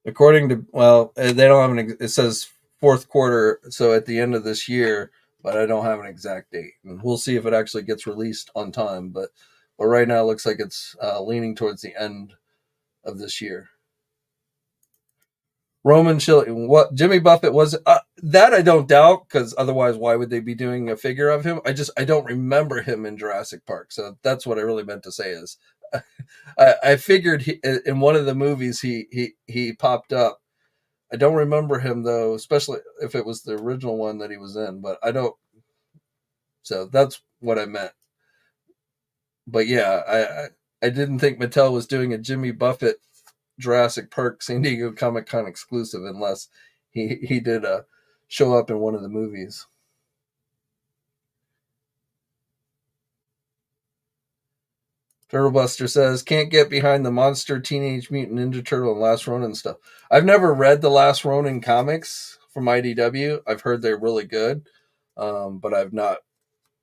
According to, well, they don't have it says fourth quarter, so at the end of this year, but I don't have an exact date, and we'll see if it actually gets released on time. But right now, it looks like it's leaning towards the end of this year. Roman Chili, what Jimmy Buffett was that I don't doubt, because otherwise, why would they be doing a figure of him? I don't remember him in Jurassic Park, so that's what I really meant to say is, I figured in one of the movies he popped up. I don't remember him though, especially if it was the original one that he was in, but I don't. So that's what I meant. But yeah, I didn't think Mattel was doing a Jimmy Buffett Jurassic Park San Diego Comic Con exclusive unless he did show up in one of the movies. Turtlebuster says can't get behind the monster Teenage Mutant Ninja Turtle and Last Ronin stuff. I've never read the Last Ronin comics from IDW. I've heard they're really good, but I've not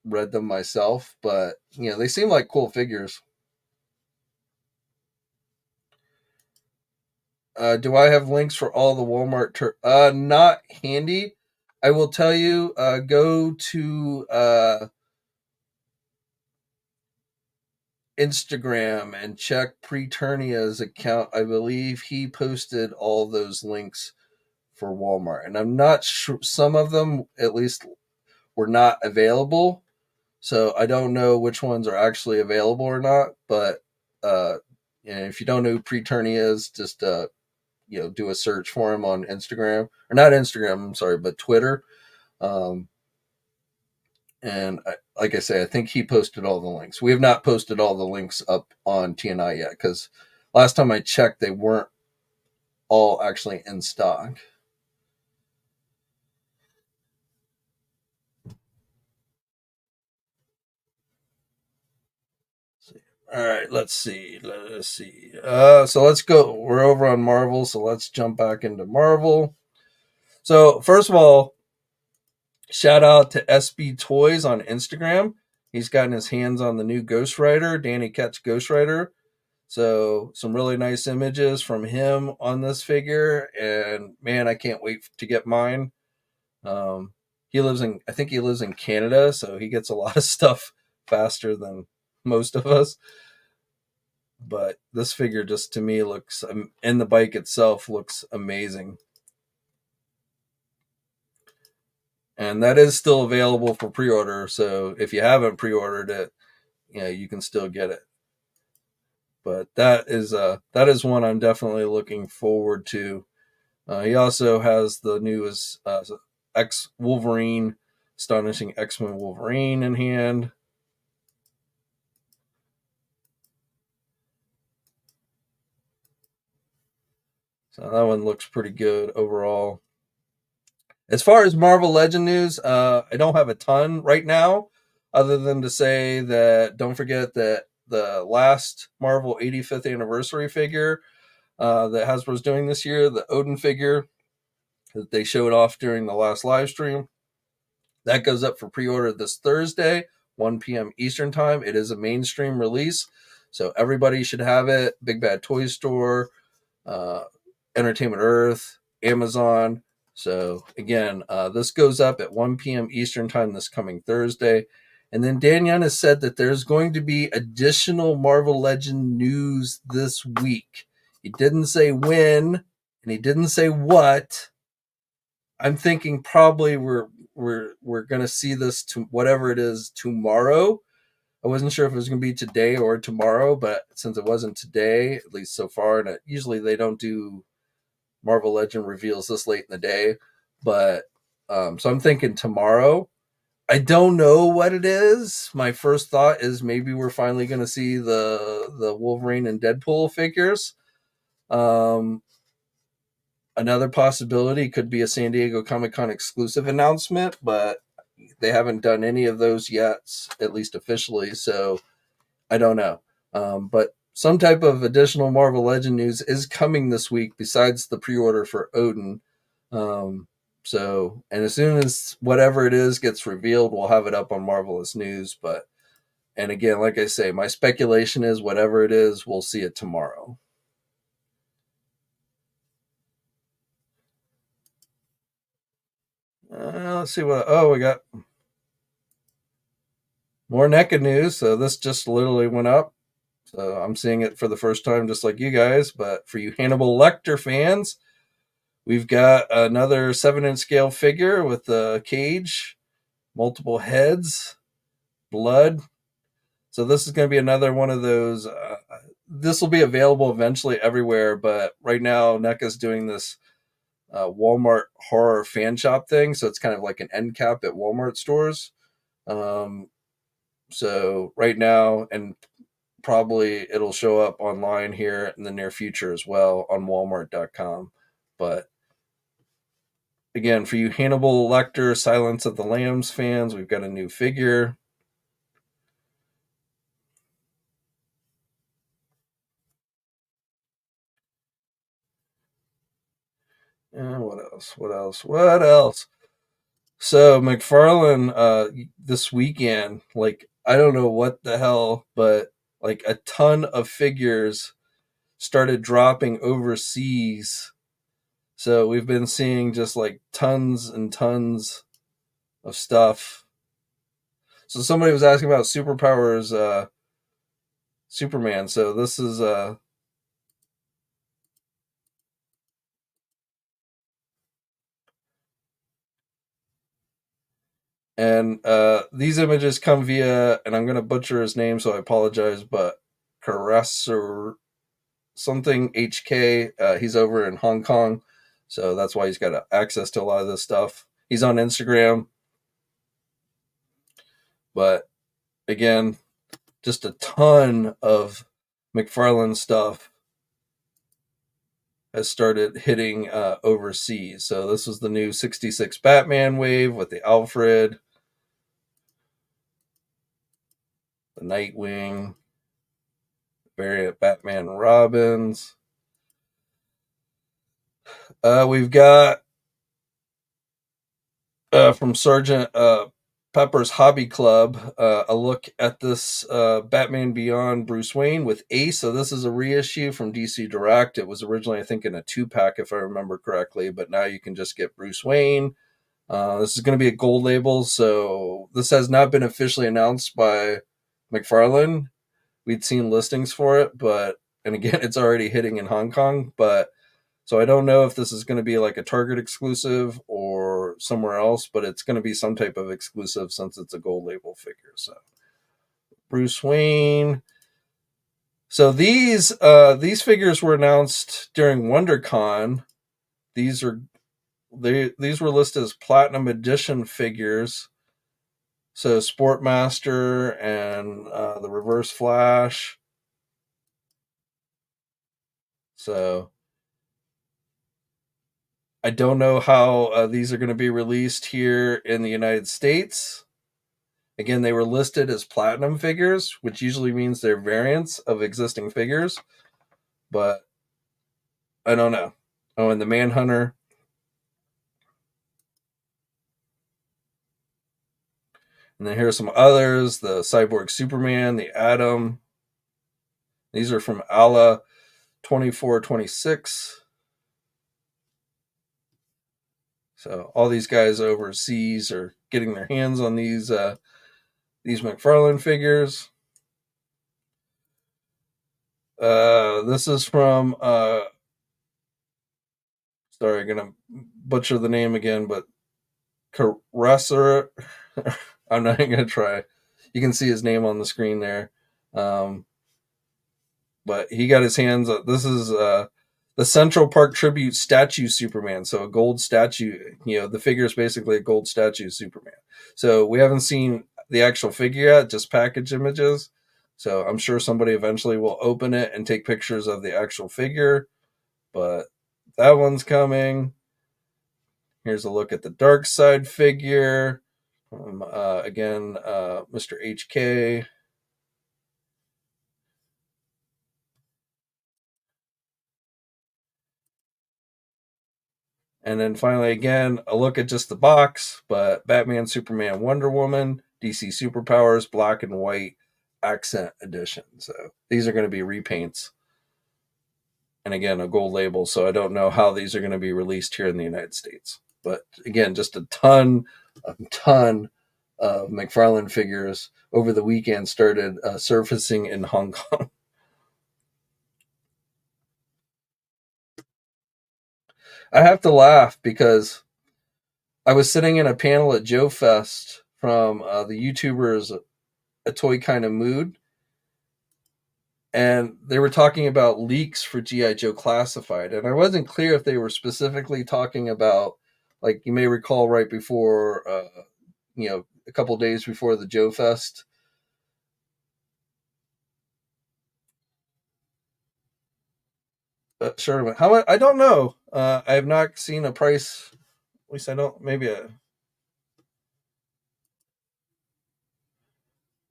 read them myself. But they seem like cool figures. Do I have links for all the Walmart? Not handy. I will tell you. Go to Instagram and check Preternia's account. I believe he posted all those links for Walmart, and I'm not sure. Some of them, at least, were not available, so I don't know which ones are actually available or not. But if you don't know who Preternia is, just do a search for him on Instagram, or not Instagram. I'm sorry, but Twitter. Um, and like I say, I think he posted all the links. We have not posted all the links up on TNI yet, because last time I checked, they weren't all actually in stock. All right, let's see. Let's see. So let's go. We're over on Marvel, so let's jump back into Marvel. So first of all, shout out to SB Toys on Instagram. He's gotten his hands on the new Ghost Rider, Danny Ketch Ghost Rider. So some really nice images from him on this figure, and man, I can't wait to get mine. I think he lives in Canada, so he gets a lot of stuff faster than most of us. But this figure just to me looks, and the bike itself looks amazing. And that is still available for pre-order. So if you haven't pre-ordered it, you can still get it. But that is one I'm definitely looking forward to. He also has the newest X Wolverine, astonishing X-Men Wolverine in hand. So that one looks pretty good overall. As far as Marvel Legend news, I don't have a ton right now, other than to say that don't forget that the last Marvel 85th anniversary figure that Hasbro's doing this year, the Odin figure that they showed off during the last live stream, that goes up for pre-order this Thursday, 1 p.m. Eastern time. It is a mainstream release, so everybody should have it. Big Bad Toy Store, uh, Entertainment Earth, Amazon. So again, this goes up at 1 p.m. Eastern time this coming Thursday. And then Dan has said that there's going to be additional Marvel Legend news this week. He didn't say when, and he didn't say what. I'm thinking probably we're gonna see this to whatever it is tomorrow. I wasn't sure if it was gonna be today or tomorrow, but since it wasn't today, at least so far, and usually they don't do Marvel Legend reveals this late in the day, but so I'm thinking tomorrow. I don't know what it is. My first thought is maybe we're finally going to see the Wolverine and Deadpool figures. Another possibility could be a San Diego Comic-Con exclusive announcement, but they haven't done any of those yet, at least officially, so I don't know. But some type of additional Marvel Legend news is coming this week besides the pre-order for Odin. And as soon as whatever it is gets revealed, we'll have it up on Marvelous News. And again, like I say, my speculation is whatever it is, we'll see it tomorrow. Let's see what. Oh, we got more NECA news. So this just literally went up. So I'm seeing it for the first time, just like you guys. But for you Hannibal Lecter fans, we've got another 7-inch scale figure with a cage, multiple heads, blood. So this is going to be another one of those. This will be available eventually everywhere, but right now NECA's doing this Walmart horror fan shop thing. So it's kind of like an end cap at Walmart stores. So right now, and probably it'll show up online here in the near future as well on walmart.com. But again, for you Hannibal Lecter, Silence of the Lambs fans, we've got a new figure. What else? What else? What else? So McFarlane this weekend, like I don't know what the hell, but like a ton of figures started dropping overseas. So we've been seeing just like tons and tons of stuff. So somebody was asking about Superpowers Superman. So this is and these images come via, and I'm going to butcher his name, so I apologize, but Caress or something HK. He's over in Hong Kong, so that's why he's got access to a lot of this stuff. He's on Instagram, but again, just a ton of McFarlane stuff has started hitting overseas. So this was the new 66 Batman wave with the Alfred, the Nightwing, variant Batman Robins. We've got from Sergeant Pepper's Hobby Club a look at this Batman Beyond Bruce Wayne with Ace. So this is a reissue from DC Direct. It was originally, I think, in a 2-pack, if I remember correctly, but now you can just get Bruce Wayne. This is going to be a gold label, so this has not been officially announced by McFarlane. We'd seen listings for it, and again, it's already hitting in Hong Kong, but so I don't know if this is going to be like a Target exclusive or somewhere else, but it's going to be some type of exclusive since it's a gold label figure. So Bruce Wayne. So these figures were announced during WonderCon. These are these were listed as platinum edition figures. So Sportmaster and the Reverse Flash. So I don't know how these are going to be released here in the United States. Again, they were listed as platinum figures, which usually means they're variants of existing figures, but I don't know. Oh, and the Manhunter. And then here's some others: the Cyborg Superman, the Atom. These are from Ala 2426. So all these guys overseas are getting their hands on these McFarlane figures. This is from sorry, I'm gonna butcher the name again, but Caresser. I'm not even gonna try. You can see his name on the screen there. Um, but he got his hands on this is the Central Park Tribute statue Superman. So a gold statue, the figure is basically a gold statue Superman. So we haven't seen the actual figure yet, just package images. So I'm sure somebody eventually will open it and take pictures of the actual figure. But that one's coming. Here's a look at the Dark Side figure. Again, Mr. HK. And then finally, again, a look at just the box, but Batman, Superman, Wonder Woman, DC Superpowers, black and white accent edition. So these are going to be repaints. And again, a gold label. So I don't know how these are going to be released here in the United States. But again, just a ton of McFarlane figures over the weekend started surfacing in Hong Kong. I have to laugh because I was sitting in a panel at JoeFest from the YouTubers A Toy Kind of Mood, and they were talking about leaks for GI Joe Classified, and I wasn't clear if they were specifically talking about, like you may recall, right before, a couple days before the JoeFest. Sure, how much? I don't know. I have not seen a price. At least I don't. Let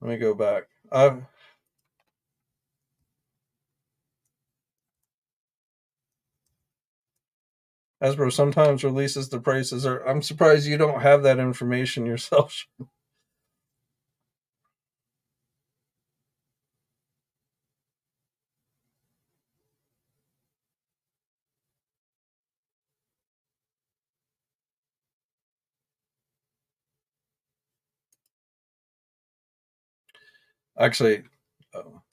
me go back. Hasbro sometimes releases the prices. I'm surprised you don't have that information yourself. Actually,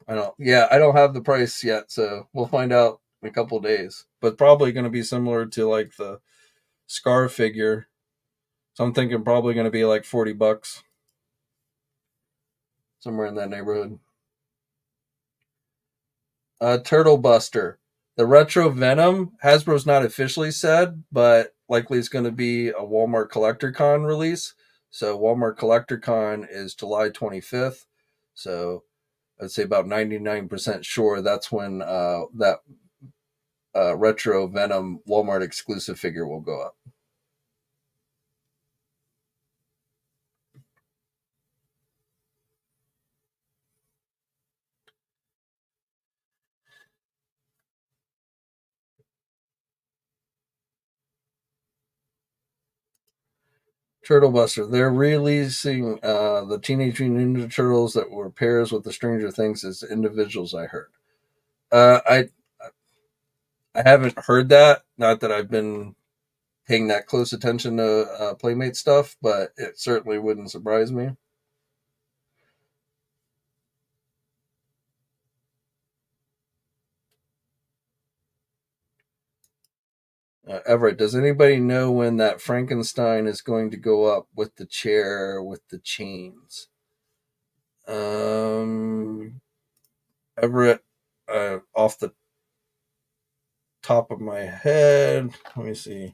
I don't. Yeah, I don't have the price yet, so we'll find out in a couple days. But probably going to be similar to like the Scar figure. So I'm thinking probably going to be like $40, somewhere in that neighborhood. Turtle Buster, the Retro Venom. Hasbro's not officially said, but likely it's going to be a Walmart Collector Con release. So Walmart Collector Con is July 25th. So I'd say about 99% sure that's when that Retro Venom Walmart exclusive figure will go up. Turtle Buster. They're releasing the Teenage Mutant Ninja Turtles that were pairs with the Stranger Things as individuals. I heard. I haven't heard that. Not that I've been paying that close attention to Playmate stuff, but it certainly wouldn't surprise me. Everett, does anybody know when that Frankenstein is going to go up with the chair with the chains? Everett, off the top of my head, let me see.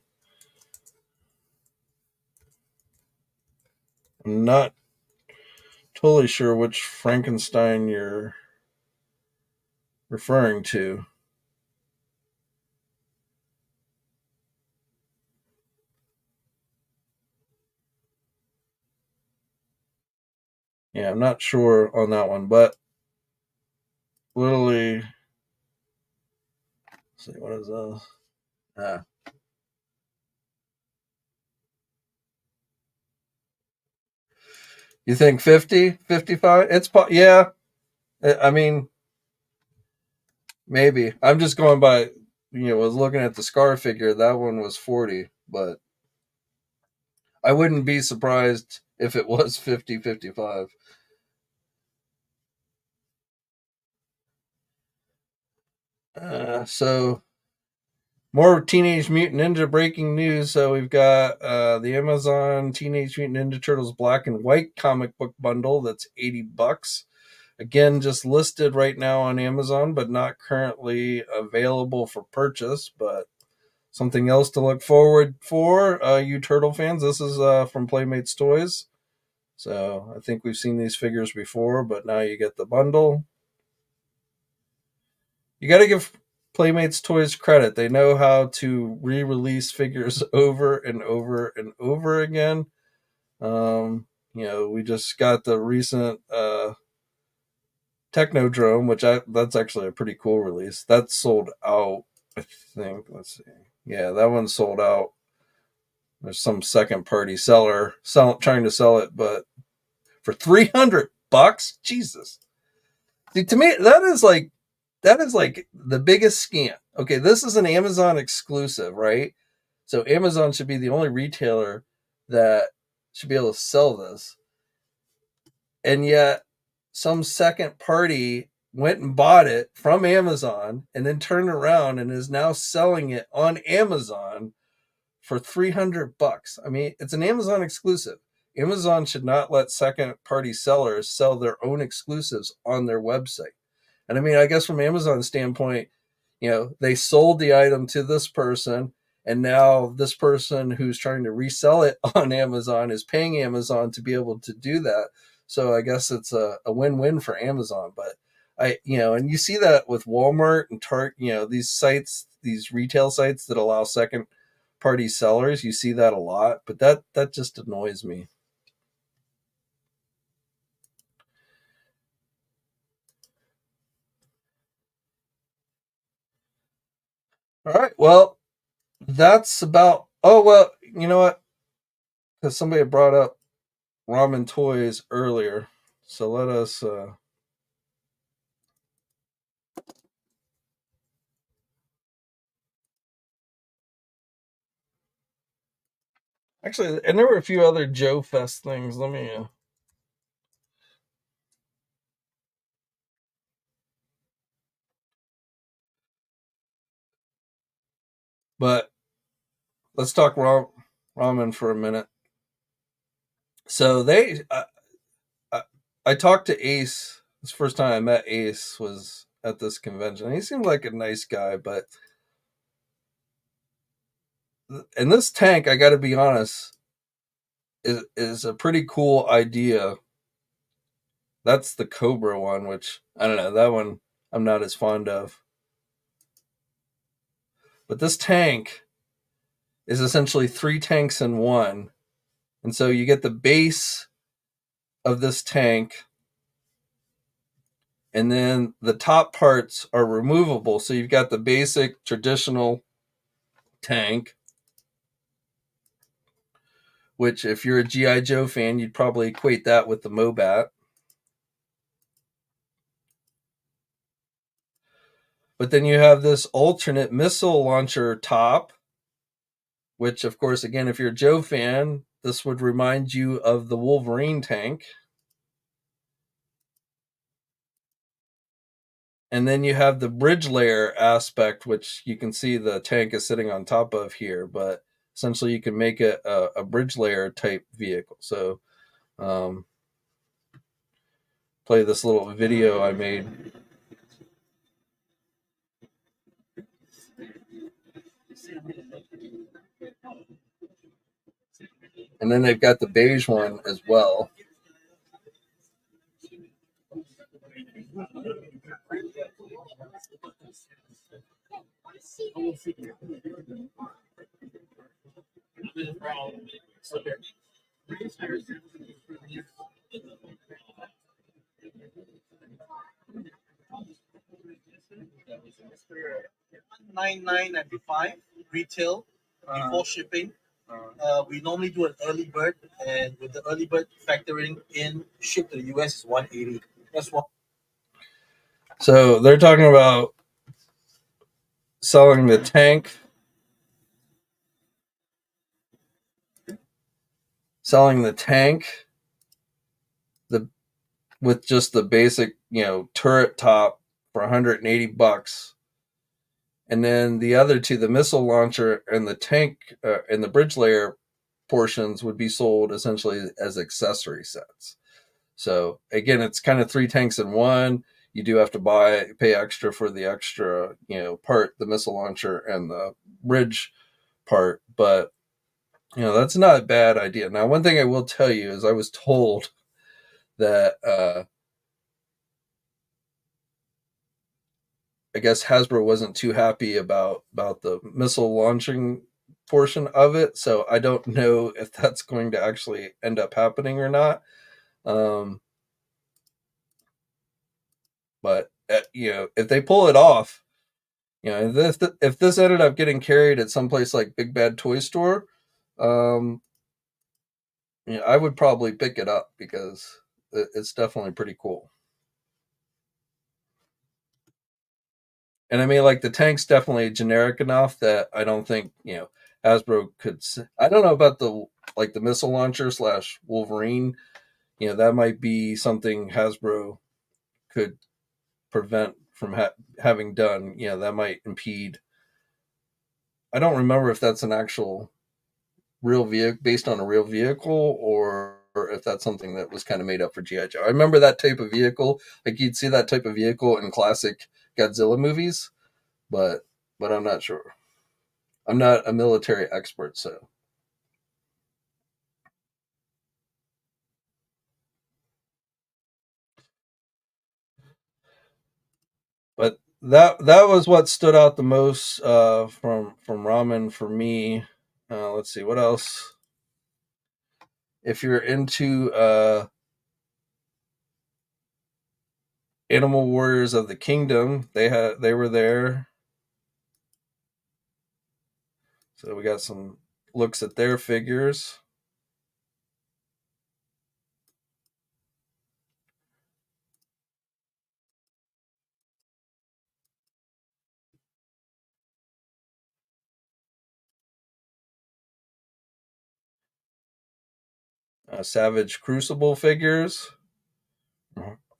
I'm not totally sure which Frankenstein you're referring to. Yeah, I'm not sure on that one, but literally, let's see, what is this? Ah. You think 50, 55? Yeah. I mean, maybe. I'm just going by, was looking at the Scar figure. That one was 40, but I wouldn't be surprised if it was 50, 55. So more Teenage Mutant Ninja breaking news. So we've got the Amazon Teenage Mutant Ninja Turtles Black and White comic book bundle that's $80. Again, just listed right now on Amazon, but not currently available for purchase. But something else to look forward for, you Turtle fans. This is from Playmates Toys. So I think we've seen these figures before, but now you get the bundle. You got to give Playmates Toys credit. They know how to re-release figures over and over and over again. We just got the recent Technodrome, that's actually a pretty cool release. That's sold out, I think. Let's see. Yeah, that one's sold out. There's some second party seller trying to sell it, but for $300, Jesus. See, to me, that is like the biggest scam. Okay, this is an Amazon exclusive, right? So Amazon should be the only retailer that should be able to sell this. And yet some second party went and bought it from Amazon and then turned around and is now selling it on Amazon for $300. I mean, it's an Amazon exclusive. Amazon should not let second party sellers sell their own exclusives on their website. And I mean, I guess from Amazon's standpoint, they sold the item to this person, and now this person who's trying to resell it on Amazon is paying Amazon to be able to do that. So I guess it's a win-win for Amazon. But and you see that with Walmart and Target, these sites, these retail sites that allow second party sellers, you see that a lot, but that just annoys me. All right, well, that's about. Oh well, you know what? Because somebody brought up Ramen Toys earlier, so let us. Actually, and there were a few other JoeFest things. Let me. But let's talk ramen for a minute. So I, I talked to Ace. This first time I met Ace was at this convention. He seemed like a nice guy, but and this tank, I got to be honest, is a pretty cool idea. That's the Cobra one, which I don't know. That one I'm not as fond of. But this tank is essentially three tanks in one. And so you get the base of this tank, and then the top parts are removable. So you've got the basic traditional tank, which, if you're a GI Joe fan, you'd probably equate that with the Mobat. But then you have this alternate missile launcher top, which, of course, again, if you're a Joe fan, this would remind you of the Wolverine tank. And then you have the bridge layer aspect, which you can see the tank is sitting on top of here, but essentially you can make it a bridge layer type vehicle. So um, play this little video I made. And then they've got the beige one as well. $9.95 retail before shipping. We normally do an early bird, and with the early bird factoring in ship to the US is 180. That's what. So they're talking about selling the tank, selling the tank, the with just the basic, turret top for $180, and then the other two, the missile launcher and the tank and the bridge layer portions, would be sold essentially as accessory sets. So again, it's kind of three tanks in one. You do have to pay extra for the extra, part, the missile launcher and the bridge part, but that's not a bad idea. Now, one thing I will tell you is I was told that I guess Hasbro wasn't too happy about the missile launching portion of it, so I don't know if that's going to actually end up happening or not. Um, but if they pull it off, if this ended up getting carried at some place like Big Bad Toy Store, um, I would probably pick it up because it's definitely pretty cool. And I mean, like, the tank's definitely generic enough that I don't think Hasbro could. I don't know about the missile launcher slash Wolverine. That might be something Hasbro could prevent from having done. That might impede. I don't remember if that's an actual real vehicle based on a real vehicle, or if that's something that was kind of made up for GI Joe. I remember that type of vehicle. Like, you'd see that type of vehicle in classic Godzilla movies, but I'm not sure. I'm not a military expert, so. But that was what stood out the most from Ramen for me. Let's see what else. If you're into Animal Warriors of the Kingdom, they were there. So we got some looks at their figures. Savage Crucible figures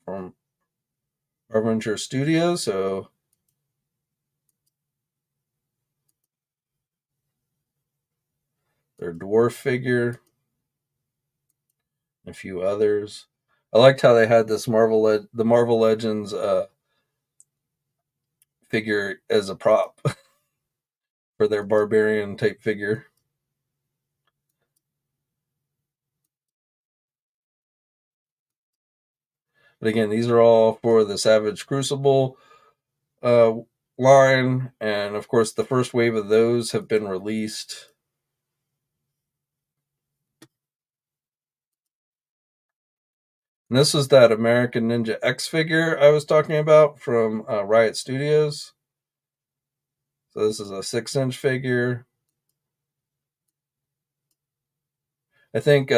from Harbinger Studios. So their dwarf figure, and a few others. I liked how they had this the Marvel Legends figure as a prop for their barbarian type figure. But again, these are all for the Savage Crucible uh, line, and of course, the first wave of those have been released. And this is that American Ninja X figure I was talking about from Riot Studios. So this is a 6-inch figure. I think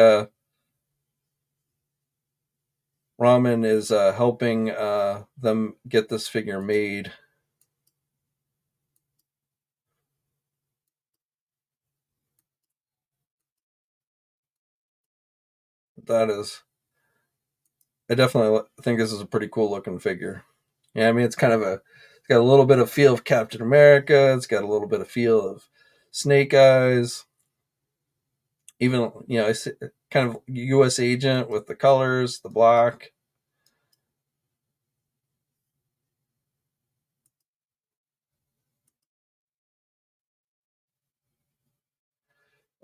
Ramen is helping them get this figure made. That is, I definitely think this is a pretty cool looking figure. Yeah, I mean it's it's got a little bit of feel of Captain America. It's got a little bit of feel of Snake Eyes. Even it's kind of U.S. agent with the colors, the black.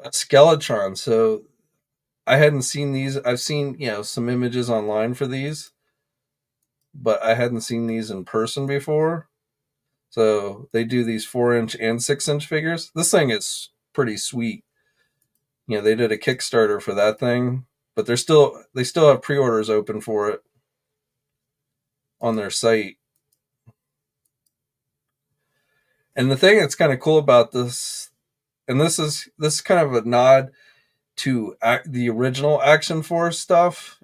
Skeletron. So I hadn't seen these. I've seen some images online for these, but I hadn't seen these in person before. So they do these 4-inch and 6-inch figures. This thing is pretty sweet. They did a Kickstarter for that thing, but they still have pre-orders open for it on their site. And the thing that's kind of cool about this, and this is kind of a nod to the original Action Force stuff.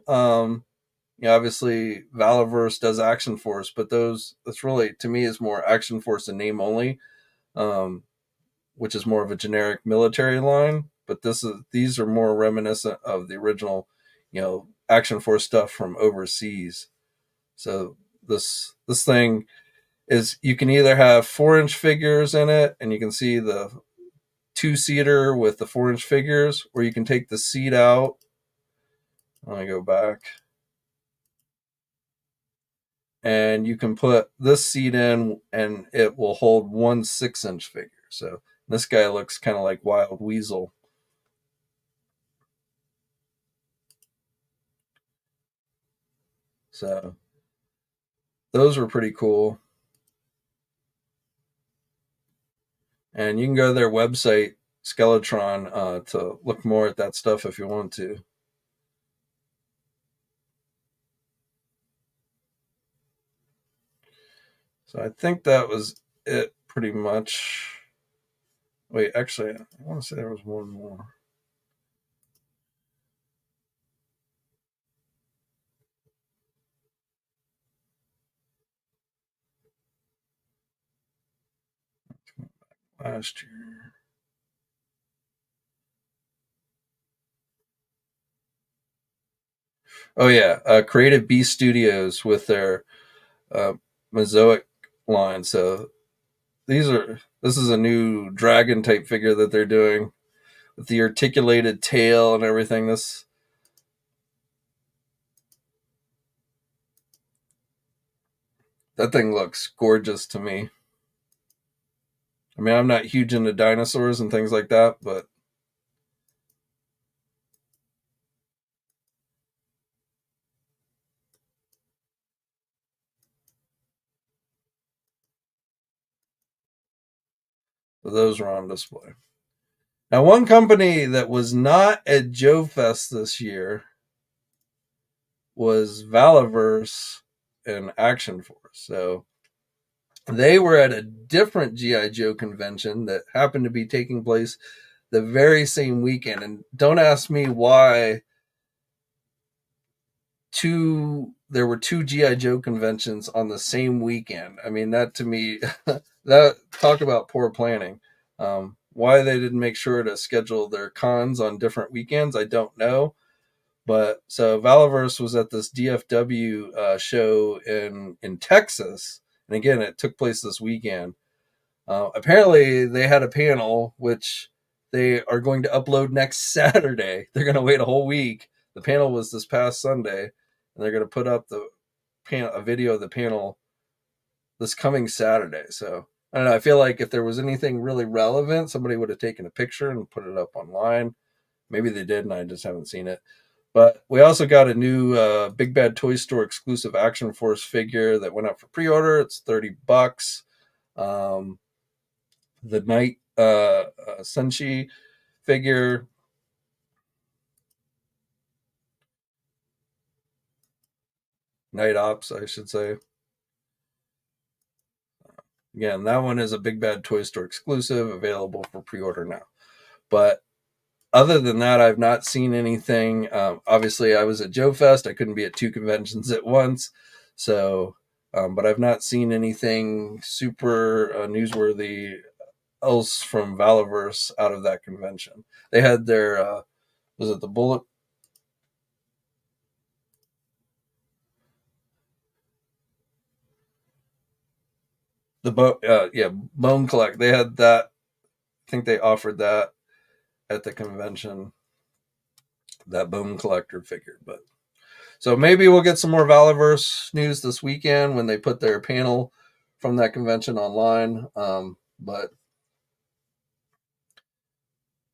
Obviously Valaverse does Action Force, but that's really to me is more Action Force in name only, um, which is more of a generic military line. But these are more reminiscent of the original, Action Force stuff from overseas. So this thing is you can either have 4-inch figures in it, and you can see the 2-seater with the 4-inch figures, or you can take the seat out. Let me go back. And you can put this seat in and it will hold one 6-inch figure. So this guy looks kind of like Wild Weasel. So those were pretty cool. And you can go to their website, Skeletron, to look more at that stuff if you want to. So I think that was it pretty much. Wait, actually, I want to say there was one more. Last year. Oh yeah, Creative Beast Studios with their uh, Mosaic line. So this is a new dragon type figure that they're doing with the articulated tail and everything. That thing looks gorgeous to me. I mean, I'm not huge into dinosaurs and things like that, but those are on display. Now, one company that was not at JoeFest this year was Valaverse and Action Force. So they were at a different GI Joe convention that happened to be taking place the very same weekend. And don't ask me why there were two GI Joe conventions on the same weekend. I mean, that to me, that talk about poor planning. Why they didn't make sure to schedule their cons on different weekends, I don't know. But so Valaverse was at this DFW show in Texas, and again, it took place this weekend. Apparently, they had a panel which they are going to upload next Saturday. They're going to wait a whole week. The panel was this past Sunday, and they're going to put up a video of the panel this coming Saturday. So I don't know. I feel like if there was anything really relevant, somebody would have taken a picture and put it up online. Maybe they did, and I just haven't seen it. But we also got a new Big Bad Toy Store exclusive Action Force figure that went up for pre-order. It's $30. Um, the Night Senshi figure. Night Ops, I should say. Again, that one is a Big Bad Toy Store exclusive, available for pre-order now. But other than that, I've not seen anything. Obviously, I was at JoeFest. I couldn't be at two conventions at once. So, but I've not seen anything super newsworthy else from Valaverse out of that convention. They had their, was it the Bullet? Bone Collect. They had that. I think they offered that at the convention. That Bone Collector figure, but so maybe we'll get some more Valiverse news this weekend when they put their panel from that convention online. But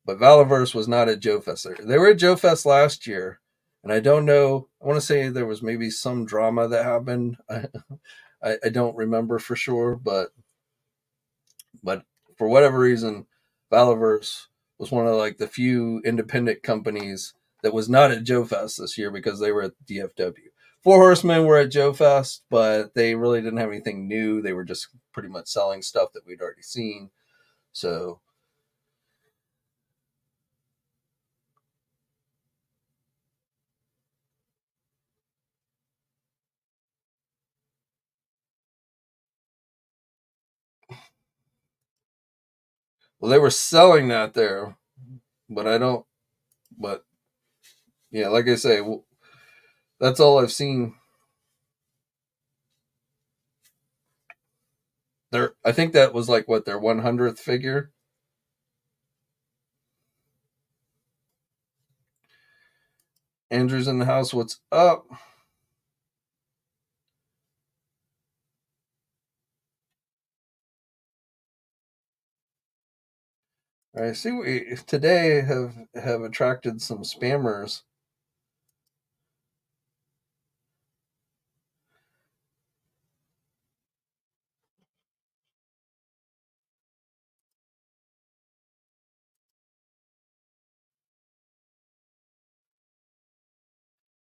Valiverse was not at JoeFest. They were at JoeFest last year, and I don't know. I want to say there was maybe some drama that happened. I don't remember for sure, but for whatever reason, Valiverse was one of like the few independent companies that was not at JoeFest this year because they were at DFW. Four Horsemen were at JoeFest, but they really didn't have anything new. They were just pretty much selling stuff that we'd already seen. So well, they were selling that there, but I don't. But yeah, like I say, that's all I've seen. I think that was like what their 100th figure. Andrew's in the house. What's up? I see we today have attracted some spammers.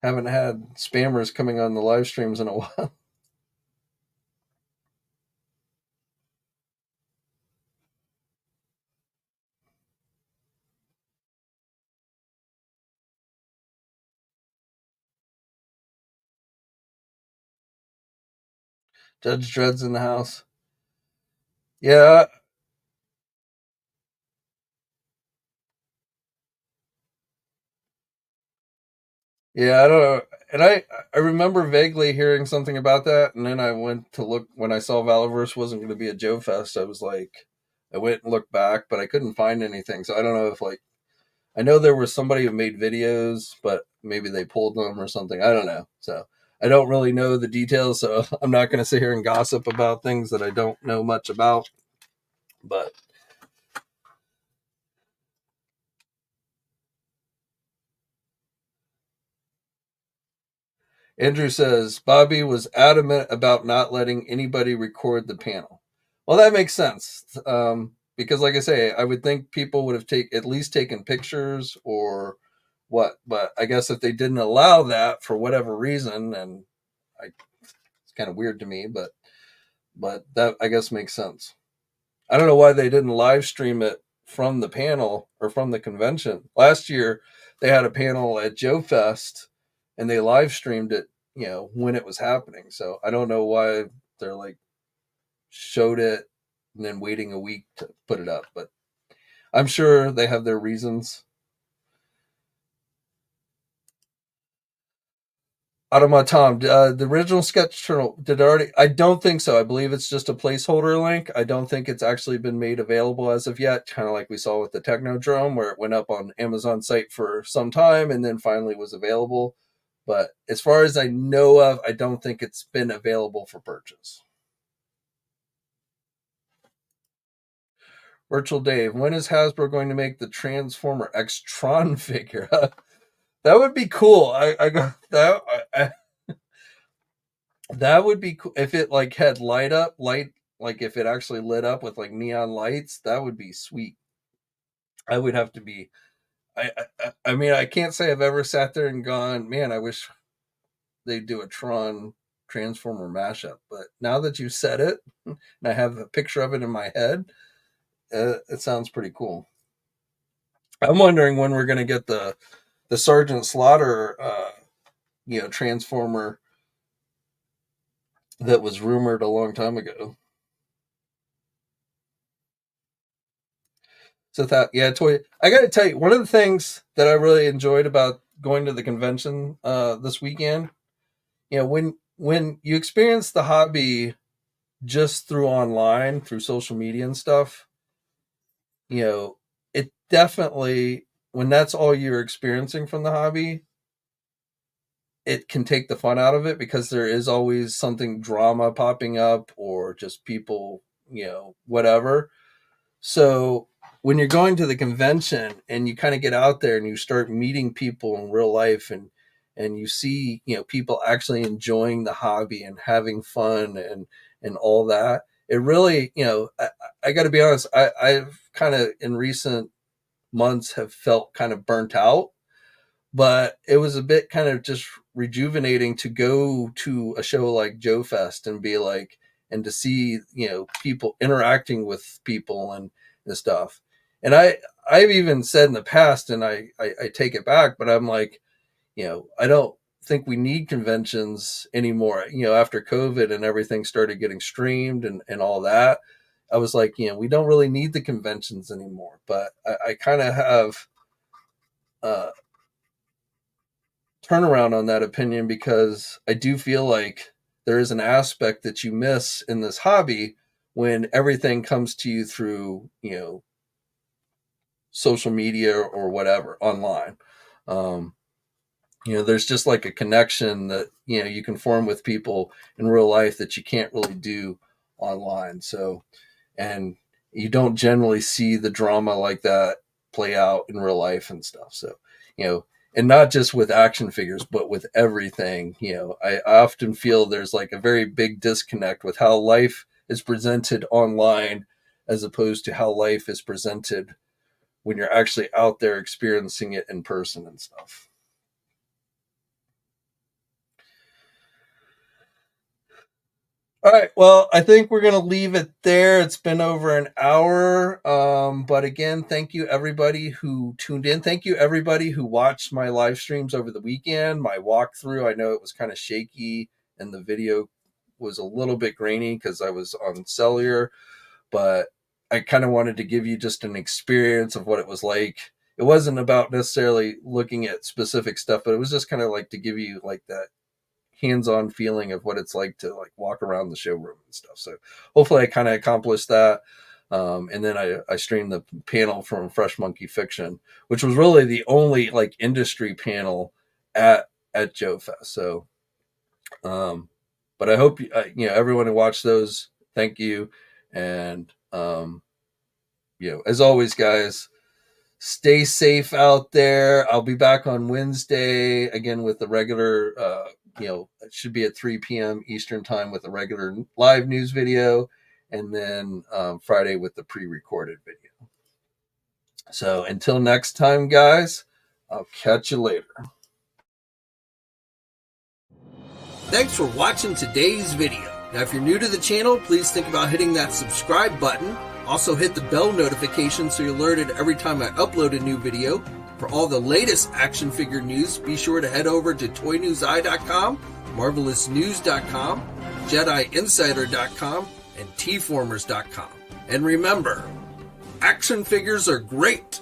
Haven't had spammers coming on the live streams in a while. Judge Dredd's in the house. Yeah, yeah, I don't know. And I remember vaguely hearing something about that, and then I went to look when I saw Valiverse wasn't going to be at Joe Fest. I was like, I went and looked back, but I couldn't find anything. So I don't know if like I know there was somebody who made videos, but maybe they pulled them or something. I don't know. So I don't really know the details. So I'm not going to sit here and gossip about things that I don't know much about. But Andrew says Bobby was adamant about not letting anybody record the panel. Well, that makes sense because, like I say, I would think people would have at least taken pictures or what. But I guess if they didn't allow that for whatever reason, and it's kind of weird to me, but that I guess makes sense. I don't know why they didn't live stream it from the panel or from the convention. Last year they had a panel at Joe Fest and they live streamed it, when it was happening. So I don't know why they're like showed it and then waiting a week to put it up, but I'm sure they have their reasons. Automaton, the original sketch journal did already. I don't think so. I believe it's just a placeholder link. I don't think it's actually been made available as of yet. Kind of like we saw with the Technodrome, where it went up on Amazon site for some time and then finally was available. But as far as I know of, I don't think it's been available for purchase. Virtual Dave, when is Hasbro going to make the Transformer X Tron figure? That would be cool. I got that. That would be cool if it like had light, like if it actually lit up with like neon lights. That would be sweet. I would have to be. I mean, I can't say I've ever sat there and gone, man, I wish they'd do a Tron Transformer mashup. But now that you said it, and I have a picture of it in my head, it sounds pretty cool. I'm wondering when we're gonna get the Sergeant Slaughter, Transformer that was rumored a long time ago. So that, yeah, toy. I got to tell you, one of the things that I really enjoyed about going to the convention this weekend, when you experience the hobby just through online, through social media and stuff, it definitely, when that's all you're experiencing from the hobby, it can take the fun out of it, because there is always something drama popping up, or just people, whatever. So when you're going to the convention and you kind of get out there and you start meeting people in real life, and you see, people actually enjoying the hobby and having fun and all that, it really, I got to be honest, I've kind of in recent months have felt kind of burnt out, but it was a bit kind of just rejuvenating to go to a show like JoeFest and be like, and to see, people interacting with people and stuff. And I've even said in the past, and I take it back, but I'm like, I don't think we need conventions anymore. After COVID and everything started getting streamed and all that, I was like, we don't really need the conventions anymore. But I kind of have turnaround on that opinion, because I do feel like there is an aspect that you miss in this hobby when everything comes to you through, social media or whatever online. Um, there's just like a connection that, you can form with people in real life that you can't really do online. So, and you don't generally see the drama like that play out in real life and stuff. So, and not just with action figures, but with everything, I often feel there's like a very big disconnect with how life is presented online as opposed to how life is presented when you're actually out there experiencing it in person and stuff. All right. Well, I think we're going to leave it there. It's been over an hour. But again, thank you everybody who tuned in. Thank you everybody who watched my live streams over the weekend, my walkthrough. I know it was kind of shaky and the video was a little bit grainy because I was on cellular, but I kind of wanted to give you just an experience of what it was like. It wasn't about necessarily looking at specific stuff, but it was just kind of like to give you like that hands-on feeling of what it's like to like walk around the showroom and stuff. So hopefully I kind of accomplished that. And then I streamed the panel from Fresh Monkey Fiction, which was really the only like industry panel at JoeFest. So, but I hope everyone who watched those, thank you. And as always, guys, stay safe out there. I'll be back on Wednesday again with the regular, it should be at 3 p.m. Eastern time with a regular live news video, and then Friday with the pre-recorded video. So until next time, guys, I'll catch you later. Thanks for watching today's video. Now, if you're new to the channel, please think about hitting that subscribe button. Also hit the bell notification so you're alerted every time I upload a new video. For all the latest action figure news, be sure to head over to ToyNewsEye.com, MarvelousNews.com, JediInsider.com, and TFormers.com. And remember, action figures are great,